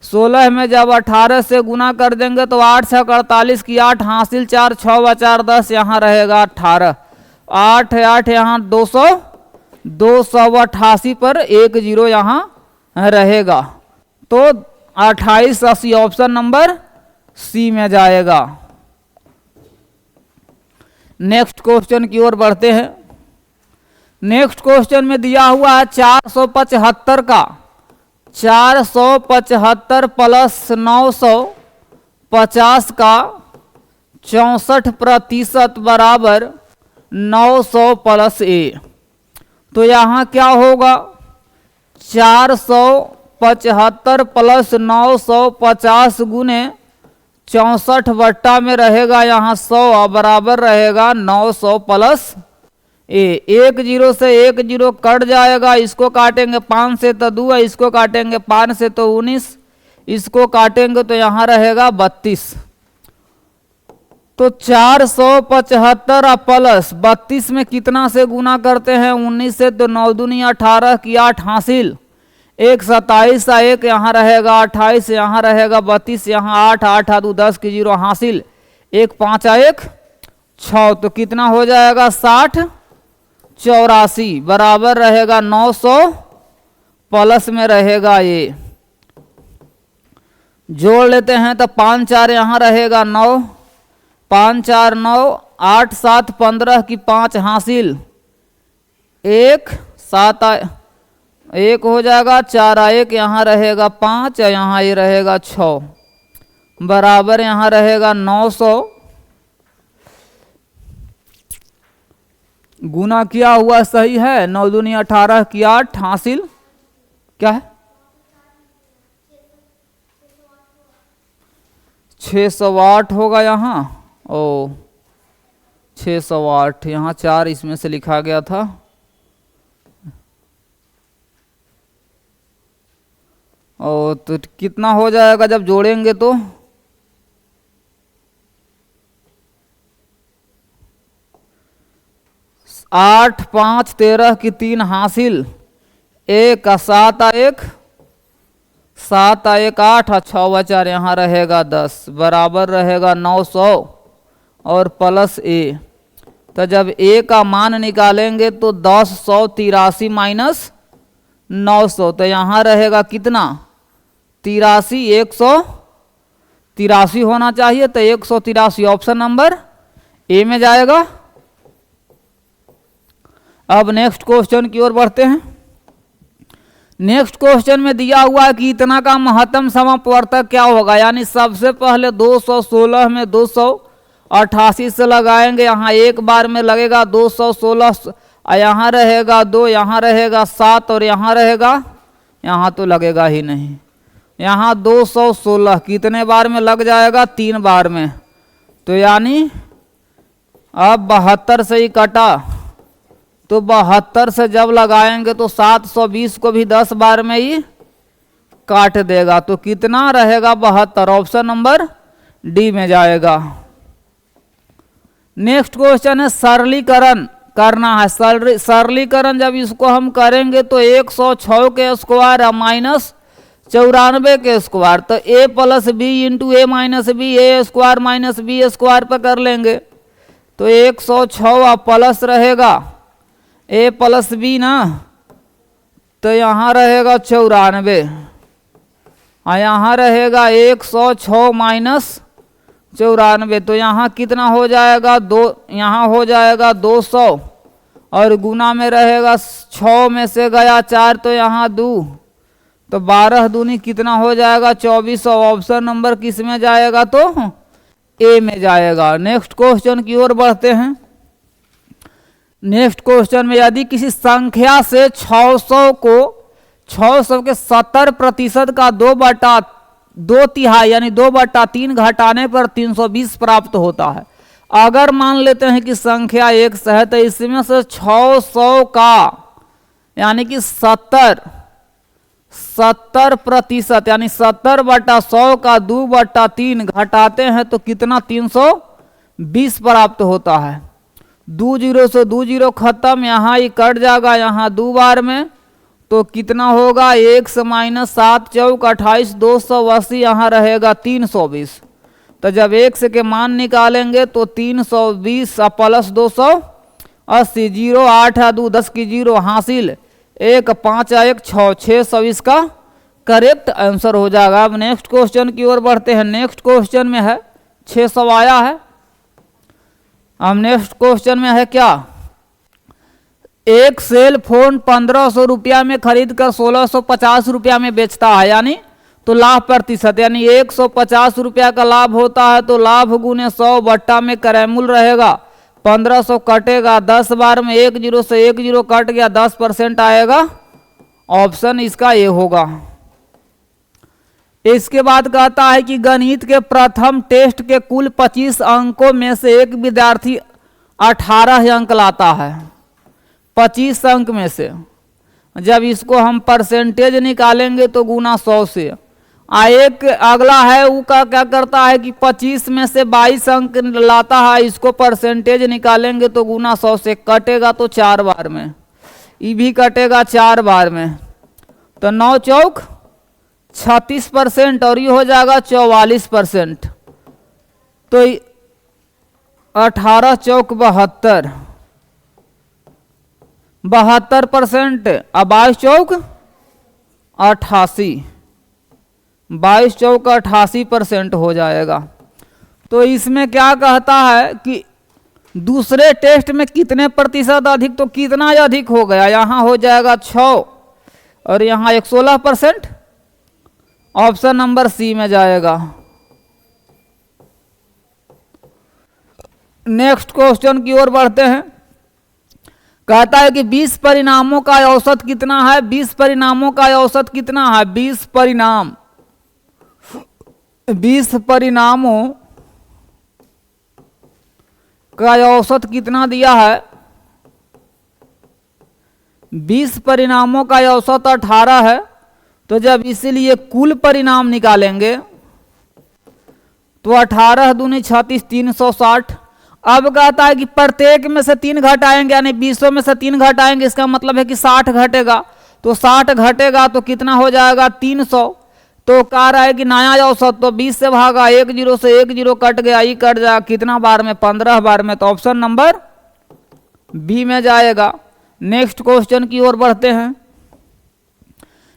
16 में जब 18 से गुना कर देंगे तो 8 से 48 की 8 हासिल, 4 6 4 10, यहाँ रहेगा 18, 8 8 यहाँ 288 पर 1 0 यहाँ रहेगा, तो 28 80 ऑप्शन नंबर सी में जाएगा। नेक्स्ट क्वेश्चन की ओर बढ़ते हैं। नेक्स्ट क्वेश्चन में दिया हुआ है 475 का 475 प्लस 950 का 64% बराबर 900 प्लस ए। तो यहाँ क्या होगा 475 प्लस 950 गुने 64 बट्टा में रहेगा यहाँ 100 बराबर रहेगा 900 प्लस ए। 1 0 से 1 0 कट जाएगा, इसको काटेंगे 5 से तो 2 है, इसको काटेंगे 5 से तो 19, इसको काटेंगे तो यहाँ रहेगा 32। तो 475 प्लस 32 में कितना से गुना करते हैं 19 से, तो 9 दूनी 18 की 8 हासिल, 1 27 1 यहाँ रहेगा 28, यहाँ रहेगा 32, यहाँ 8 8 2 10 की 0 हासिल, 1 5 1 6, तो कितना हो जाएगा 60 84 बराबर रहेगा 900 प्लस में रहेगा ये। जोड़ लेते हैं तो 5 4 यहाँ रहेगा 9, 5 4 9, 8 7 15 की 5 हासिल, 1 7 1 हो जाएगा, 4 1 यहाँ रहेगा 5, यहाँ ये रहेगा 6 बराबर यहाँ रहेगा 900। गुना किया हुआ सही है, 9 दूनी 18 की 8 हासिल क्या है 608 होगा यहाँ, ओ 608, यहाँ 4 इसमें से लिखा गया था। ओ तो कितना हो जाएगा जब जोड़ेंगे तो 8 5 13 की 3 हासिल, 1 7 1 7 1 8 6 4 यहाँ रहेगा 10 बराबर रहेगा 900 और प्लस ए। तो जब ए का मान निकालेंगे तो 1083 माइनस 900, तो यहाँ रहेगा कितना 83, 183 होना चाहिए, तो 183 ऑप्शन नंबर ए में जाएगा। अब नेक्स्ट क्वेश्चन की ओर बढ़ते हैं। नेक्स्ट क्वेश्चन में दिया हुआ है कि इतना का महत्तम समापवर्तक क्या होगा, यानी सबसे पहले 216 में 288 से लगाएंगे, यहाँ एक बार में लगेगा 216, यहाँ रहेगा 2, यहाँ रहेगा 7 और यहाँ रहेगा, यहाँ तो लगेगा ही नहीं, यहाँ 216 कितने बार में लग जाएगा 3 बार में, तो यानी अब 72 से ही कटा तो 72 से जब लगाएंगे तो 720 को भी 10 बार में ही काट देगा। तो कितना रहेगा 72, ऑप्शन नंबर डी में जाएगा। नेक्स्ट क्वेश्चन है सरलीकरण करना है। सरलीकरण जब इसको हम करेंगे तो 106 के स्क्वायर माइनस 94 के स्क्वायर, तो a plus B into A minus B, A square minus B square पर कर लेंगे तो 106 प्लस रहेगा a प्लस बी ना, तो यहाँ रहेगा 94 और यहाँ रहेगा 106 माइनस 94, तो यहाँ कितना हो जाएगा यहाँ हो जाएगा 200 और गुना में रहेगा 6 में से गया 4 तो यहाँ 2, तो 12 दूनी कितना हो जाएगा 2400। ऑप्शन नंबर किस में जाएगा तो ए में जाएगा। नेक्स्ट क्वेश्चन की ओर बढ़ते हैं। नेक्स्ट क्वेश्चन में यदि किसी संख्या से 600 के 70% का 2/2 यानी 2/3 घटाने पर 320 प्राप्त होता है। अगर मान लेते हैं कि संख्या एक से है तो इसमें से 600 का यानी कि 70% यानी 70/100 का 2/3 घटाते हैं तो कितना 320 प्राप्त होता है। 2 जीरो से 2 जीरो खत्म, यहाँ ही कट जाएगा यहाँ 2 बार में, तो कितना होगा 1 से माइनस 7 चौक 28 280, यहाँ रहेगा 320। तो जब 1 से के मान निकालेंगे तो 320 प्लस 280, 0 8 2 10 की 0 हासिल, 1 5 1 6 620 का करेक्ट आंसर हो जाएगा। अब नेक्स्ट क्वेश्चन की ओर बढ़ते हैं। नेक्स्ट क्वेश्चन में है 600 आया है। अब नेक्स्ट क्वेश्चन में है क्या, एक सेल फोन 1500 रुपया में खरीद कर 1650 रुपया में बेचता है, यानी तो लाभ प्रतिशत यानी 150 रुपया का लाभ होता है, तो लाभ गुने 100 बट्टा में क्रयमूल्य रहेगा 1500 कटेगा 10 बार में, 1 जीरो से 1 जीरो कट गया 10% आएगा। ऑप्शन इसका ये होगा। इसके बाद कहता है कि गणित के प्रथम टेस्ट के कुल 25 अंकों में से एक विद्यार्थी 18 अंक लाता है। 25 अंक में से जब इसको हम परसेंटेज निकालेंगे तो गुना 100 से। एक अगला है वो का क्या करता है कि 25 में से 22 अंक लाता है, इसको परसेंटेज निकालेंगे तो गुना 100 से, कटेगा तो 4 बार में, ये भी कटेगा 4 बार में, तो 9 चौक 36% और ये हो जाएगा 44%, तो 18 चौक 72% और 22 चौक 88, 22 चौक 88% हो जाएगा। तो इसमें क्या कहता है कि दूसरे टेस्ट में कितने प्रतिशत अधिक, तो कितना अधिक हो गया, यहाँ हो जाएगा 6 और यहाँ 16%। ऑप्शन नंबर सी में जाएगा। नेक्स्ट क्वेश्चन की ओर बढ़ते हैं। कहता है कि 20 परिणामों का औसत कितना है, 20 परिणामों का औसत कितना है, 20 परिणामों का औसत कितना दिया है, 20 परिणामों का औसत 18 है, तो जब इसीलिए कुल परिणाम निकालेंगे तो 18 दूनी 36 360। अब कहता है कि प्रत्येक में से 3 घटाएंगे यानी 20 में से 3 घटाएंगे, इसका मतलब है कि 60 घटेगा, तो 60 घटेगा तो कितना हो जाएगा 300। तो कह रहा है कि नया औसत, तो 20 से भागा 1 जीरो से 1 जीरो कट गया, ये कट जाएगा कितना बार में 15 बार में, तो ऑप्शन नंबर बी में जाएगा। नेक्स्ट क्वेश्चन की ओर बढ़ते हैं।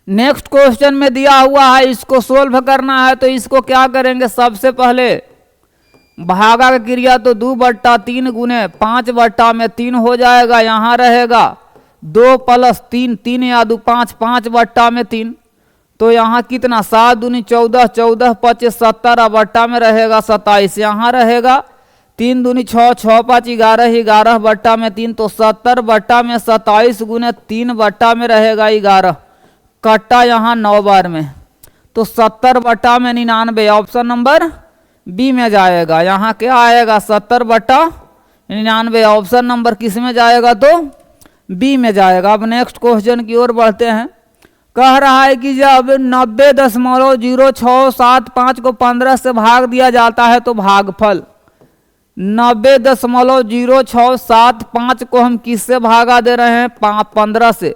नेक्स्ट क्वेश्चन में दिया हुआ है, इसको सोल्व करना है, तो इसको क्या करेंगे, सबसे पहले भागा का क्रिया तो 2/3 गुने 5/3 हो जाएगा, यहाँ रहेगा 2 + 3 3 या 2 5 5/3, तो यहाँ कितना 7 दूनी 14 14 25 17 बट्टा में रहेगा 27, यहाँ रहेगा 3 दूनी 6 6 5 11 11/3, तो 70/27 गुने 3/में रहेगा 11, कट्टा यहाँ 9 बार में, तो 70/99। ऑप्शन नंबर बी में जाएगा। यहाँ क्या आएगा 70/99, ऑप्शन नंबर किस में जाएगा तो बी में जाएगा। अब नेक्स्ट क्वेश्चन की ओर बढ़ते हैं। कह रहा है कि जब 90.0675 को 15 से भाग दिया जाता है तो भागफल 90.0675 को हम किससे भागा दे रहे हैं? 15 से।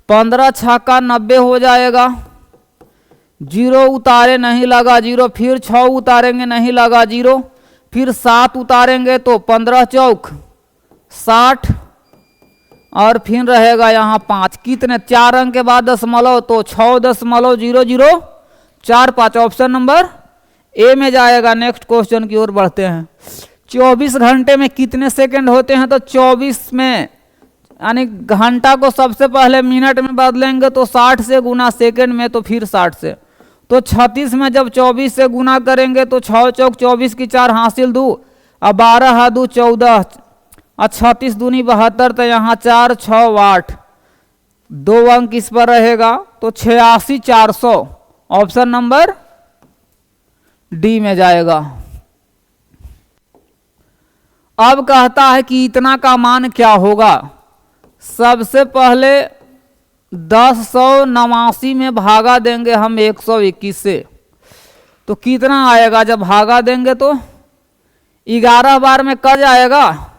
15 छक्का 90 हो जाएगा। 0 उतारे नहीं लगा 0, फिर 6 उतारेंगे नहीं लगा 0, फिर 7 उतारेंगे तो 15 चौक 60 और फिर रहेगा यहाँ 5। कितने? 4 अंक के बाद दशमलव तो 6.0045। ऑप्शन नंबर ए में जाएगा। नेक्स्ट क्वेश्चन की ओर बढ़ते हैं। 24 घंटे में कितने सेकंड होते हैं? तो 24 में यानी घंटा को सबसे पहले मिनट में बदलेंगे तो 60 से गुना, सेकंड में तो फिर 60 से। तो 36 में जब 24 से गुना करेंगे तो 6 चौक 24 की 4 हासिल 2 और 12 हा 2 14 और 36 दूनी 72 तो यहाँ 4 6 8 2 अंक इस पर रहेगा तो 86,400। ऑप्शन नंबर डी में जाएगा। अब कहता है कि इतना का मान क्या होगा? सबसे पहले 1089 में भागा देंगे हम 121 से तो कितना आएगा? जब भागा देंगे तो 11 बार में कट जाएगा।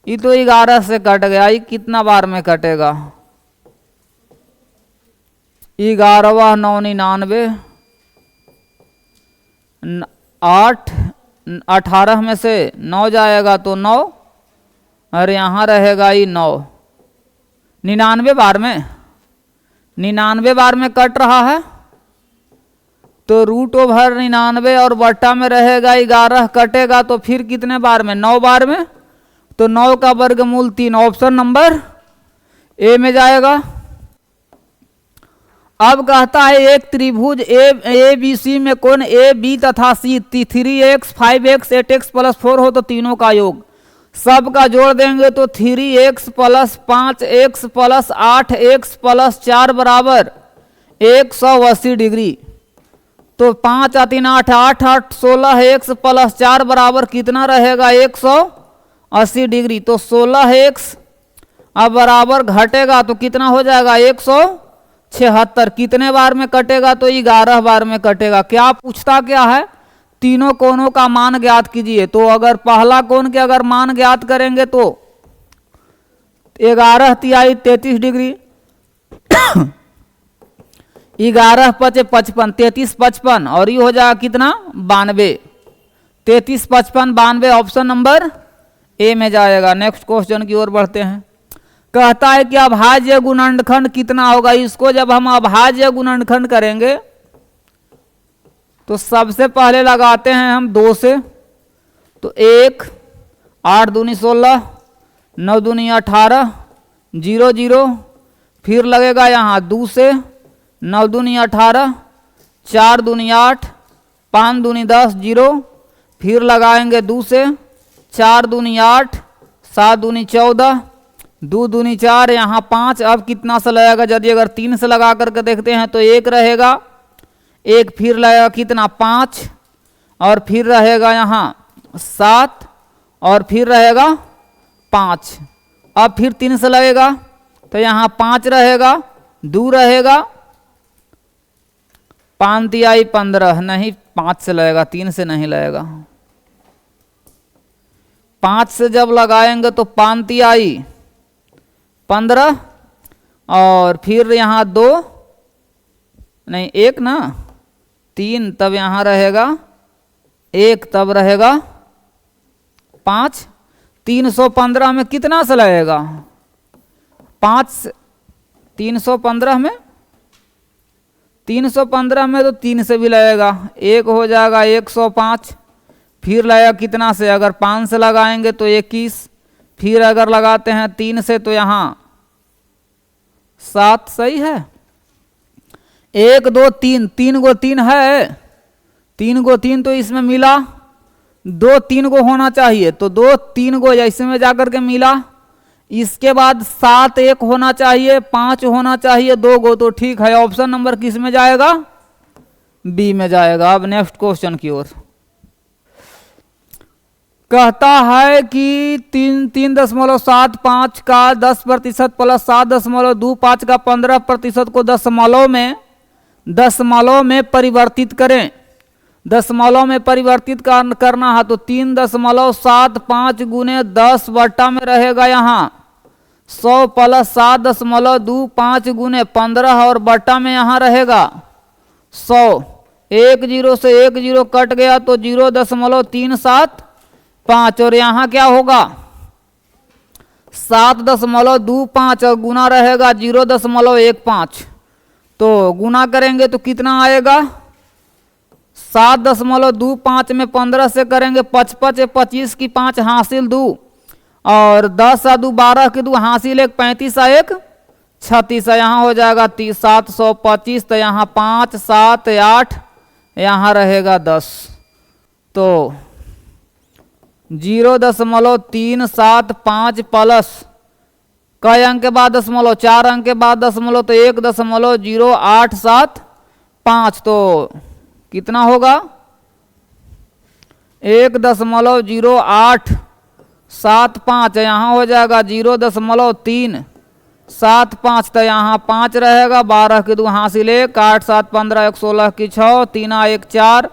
ये तो 11 से कट गया। ये कितना बार में कटेगा? 11 9 99 8 18 में से 9 जाएगा तो 9 और यहाँ रहेगा ये 9। 99 बार में 99 बार में कट रहा है तो √99 और बट्टा में रहेगा 11 कटेगा तो फिर कितने बार में? 9 बार में तो 9 का वर्गमूल 3। ऑप्शन नंबर ए में जाएगा। अब कहता है एक त्रिभुज ए बी सी में कोण ए बी तथा सी 3x 5x 8x + 4 हो तो तीनों का योग। सब का जोड़ देंगे तो 3x + 5x + 8x + 4 बराबर 180 डिग्री। तो 5 और 3 8 8 8 16x + 4 बराबर कितना रहेगा? 180 डिग्री। तो 16x अब बराबर घटेगा तो कितना हो जाएगा? 176। कितने बार में कटेगा? तो 11 बार में कटेगा। क्या पूछता क्या है? तीनों कोणों का मान ज्ञात कीजिए। तो अगर पहला कोण के अगर मान ज्ञात करेंगे तो 11 तिहाई 33 डिग्री 11 5 55 33 55 और ये हो जाएगा कितना? 92। 33 55 92। ऑप्शन नंबर ए में जाएगा। नेक्स्ट क्वेश्चन की ओर बढ़ते हैं। कहता है कि अभाज्य गुणनखंड कितना होगा? इसको जब हम अभाज्य गुणनखंड करेंगे तो सबसे पहले लगाते हैं हम 2 से तो 1 8 दूनी 16 9 दूनी 18 0 0 फिर लगेगा यहाँ 2 से 9 दूनी 18 4 दूनी 8 5 दूनी 10 0 फिर लगाएंगे 2 से 4 दूनी 8 7 दूनी 14 2 दूनी 4 यहाँ 5। अब कितना से लगेगा? यदि अगर 3 से लगा करके देखते हैं तो 1 रहेगा 1 फिर लगेगा कितना? 5 और फिर रहेगा यहाँ 7 और फिर रहेगा 5। अब फिर 3 से लगेगा तो यहाँ 5 रहेगा 2 रहेगा 5 तिहाई 15 नहीं 5 से लगेगा 3 से नहीं लगेगा। 5 से जब लगाएंगे तो 5 तिहाई 15 और फिर यहाँ 2 नहीं 1 ना 3 तब यहाँ रहेगा 1 तब रहेगा 5। 315 में कितना से लगेगा? 5 315 में 315 में तो 3 से भी लगेगा 1 हो जाएगा 105। फिर लगेगा कितना से? अगर 5 से लगाएंगे तो 21। फिर अगर लगाते हैं 3 से तो यहाँ 7। सही है। 1 2 3 3 गो 3 है 3 गो 3 तो इसमें मिला 2 3 गो होना चाहिए तो 2 3 गो ऐसे में जाकर के मिला। इसके बाद 7 1 होना चाहिए 5 होना चाहिए 2 गो तो ठीक है। ऑप्शन नंबर किस में जाएगा? बी में जाएगा। अब नेक्स्ट क्वेश्चन की ओर कहता है कि 3.75 का 10% प्लस 7.25 का 15% को दशमलव में परिवर्तित करें। दशमलव में परिवर्तित करना है तो 3.75 गुने 10 बट्टा में रहेगा यहाँ 100 प्लस 7.25 गुने 15 और बट्टा में यहाँ रहेगा 100। 1 0 से 1 0 कट गया तो 0.375 और यहाँ क्या होगा 7.25 और गुना रहेगा 0.15। तो गुना करेंगे तो कितना आएगा 7.25 में 15 से करेंगे 55 25 की 5 हासिल 2 और 10 2 12 की 2 हासिल 1 35 1 36 यहाँ हो जाएगा 725। तो यहाँ 5 7 8 यहाँ रहेगा 10। तो 0.375 प्लस कई अंक के बाद दशमलव 4 अंक के बाद दशमलव तो 1.0875 तो कितना होगा 1.0875 यहाँ हो जाएगा 0.375। तो यहाँ 5 रहेगा 12 की 2 हासिल 1 8 7 15 1 16 की 6 3 1 4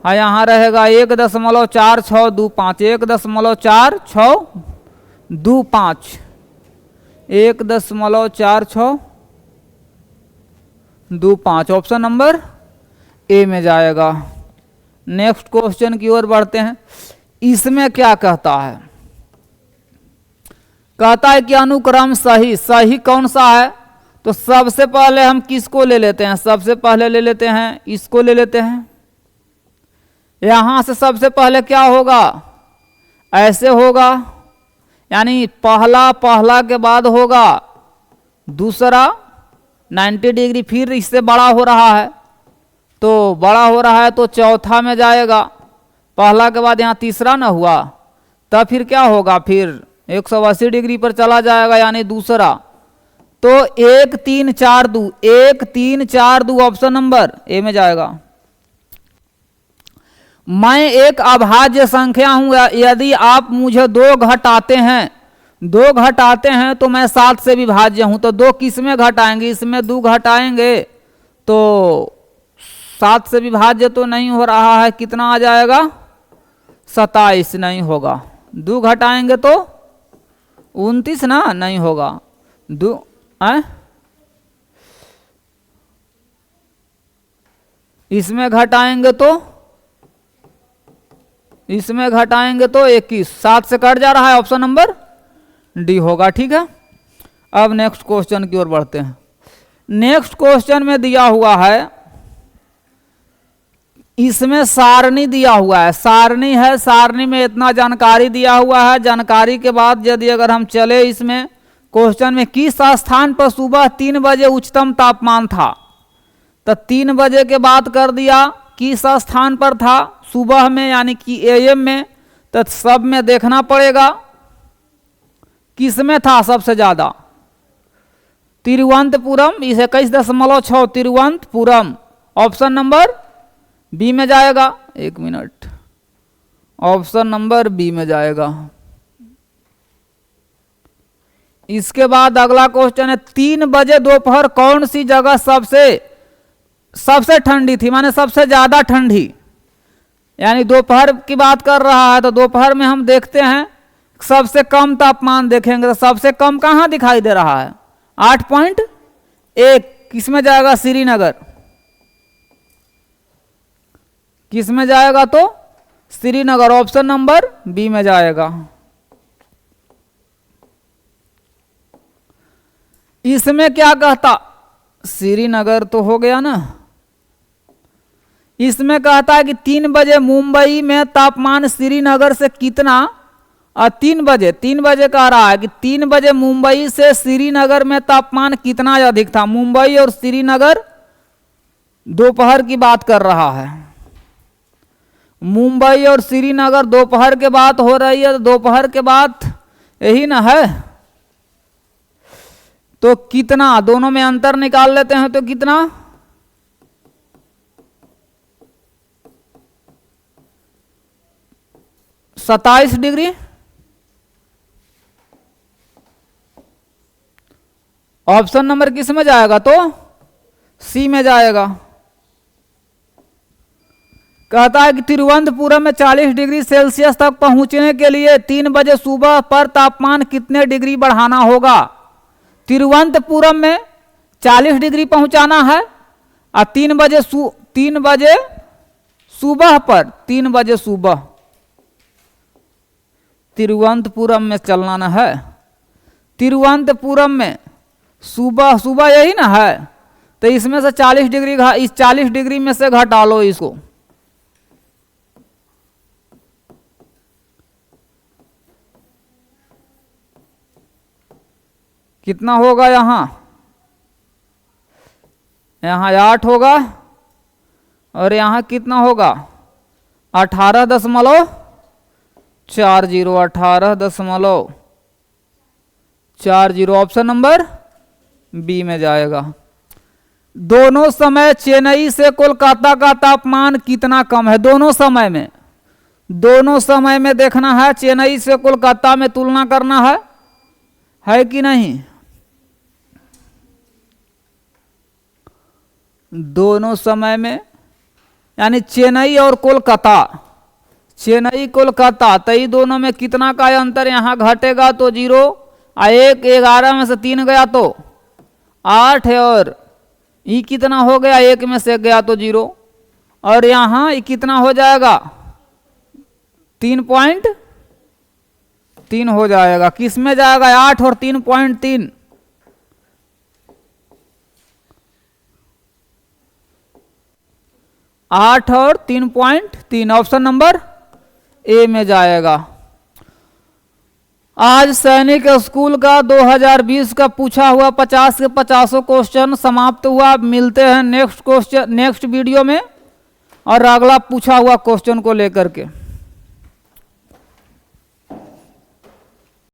और यहाँ रहेगा 1.4625 1.4625 1.4625 ऑप्शन नंबर ए में जाएगा। नेक्स्ट क्वेश्चन की ओर बढ़ते हैं। इसमें क्या कहता है, कहता है कि अनुक्रम सही कौन सा है। तो सबसे पहले हम किसको ले लेते हैं, सबसे पहले ले लेते हैं इसको ले लेते हैं। यहां से सबसे पहले क्या होगा ऐसे होगा, यानी पहला के बाद होगा दूसरा 90 डिग्री, फिर इससे बड़ा हो रहा है तो बड़ा हो रहा है तो चौथा में जाएगा। पहला के बाद यहाँ तीसरा ना हुआ तब फिर क्या होगा, फिर 180 डिग्री पर चला जाएगा यानी दूसरा। तो 1 3 4 2 1 3 4 2 ऑप्शन नंबर ए में जाएगा। मैं एक अभाज्य संख्या हूं, यदि आप मुझे 2 घटाते हैं तो मैं 7 से विभाज्य हूं। तो 2 किस में घटाएंगे, इसमें 2 घटाएंगे तो 7 से विभाज्य तो नहीं हो रहा है, कितना आ जाएगा 27 नहीं होगा। 2 घटाएंगे तो 29 ना नहीं होगा। 2 इसमें घटाएंगे तो 21, 7 से कट जा रहा है, ऑप्शन नंबर डी होगा। ठीक है, अब नेक्स्ट क्वेश्चन की ओर बढ़ते हैं। नेक्स्ट क्वेश्चन में दिया हुआ है, इसमें सारणी दिया हुआ है, सारणी है, सारणी में इतना जानकारी दिया हुआ है। जानकारी के बाद यदि अगर हम चले इसमें क्वेश्चन में, किस स्थान पर सुबह 3 बजे उच्चतम तापमान था, तो 3 बजे के बाद कर दिया किस स्थान पर था सुबह में यानी कि एएम में। तो सब में देखना पड़ेगा किस में था सबसे ज्यादा, तिरुवनंतपुरम, इस 21.6 तिरुवनंतपुरम, ऑप्शन नंबर बी में जाएगा। 1 मिनट, ऑप्शन नंबर बी में जाएगा। इसके बाद अगला क्वेश्चन है, 3 बजे दोपहर कौन सी जगह सबसे ठंडी थी, माने सबसे ज्यादा ठंडी, यानी दोपहर की बात कर रहा है। तो दोपहर में हम देखते हैं सबसे कम तापमान देखेंगे तो सबसे कम कहां दिखाई दे रहा है 8.1, किसमें जाएगा श्रीनगर, किसमें जाएगा तो श्रीनगर, ऑप्शन नंबर बी में जाएगा। इसमें क्या कहता, श्रीनगर तो हो गया ना। इसमें कहता है कि 3 बजे मुंबई में तापमान श्रीनगर से कितना, 3 बजे कह रहा है कि 3 बजे मुंबई से श्रीनगर में तापमान कितना अधिक था। मुंबई और श्रीनगर दोपहर की बात कर रहा है, मुंबई और श्रीनगर दोपहर के बात हो रही है, तो दोपहर के बाद यही ना है। तो कितना, दोनों में अंतर निकाल लेते हैं तो कितना, 27 डिग्री। ऑप्शन नंबर किस में जाएगा? तो सी में जाएगा। कहता है कि तिरुवनंतपुरम में 40 डिग्री सेल्सियस तक पहुंचने के लिए 3 बजे सुबह पर तापमान कितने डिग्री बढ़ाना होगा? तिरुवनंतपुरम में 40 डिग्री पहुंचाना है और 3 बजे सुबह पर 3 बजे सुबह तिरुवनंतपुरम में चलना न है। तिरुवनंतपुरम में सुबह सुबह यही ना है, तो इसमें से 40 डिग्री, इस 40 डिग्री में से घटा लो इसको। कितना होगा? यहाँ 8 होगा और यहाँ कितना होगा? 18.40। 18.40। ऑप्शन नंबर बी में जाएगा। दोनों समय चेन्नई से कोलकाता का तापमान कितना कम है? दोनों समय में देखना है, चेन्नई से कोलकाता में तुलना करना है कि नहीं? दोनों समय में यानी चेन्नई और कोलकाता, चेन्नई कोलकाता, तो ये दोनों में कितना का अंतर? यहाँ घटेगा तो 0, 1 11 में से 3 गया तो 8 है, और ये कितना हो गया? 1 में से गया तो 0, और यहाँ ये कितना हो जाएगा? 3.3 हो जाएगा। किस में जाएगा? 8 और 3.3। 8 और 3.3। ऑप्शन नंबर ए में जाएगा। आज सैनिक स्कूल का 2020 का पूछा हुआ 50 के 50 क्वेश्चन समाप्त हुआ। मिलते हैं नेक्स्ट वीडियो में और अगला पूछा हुआ क्वेश्चन को लेकर के।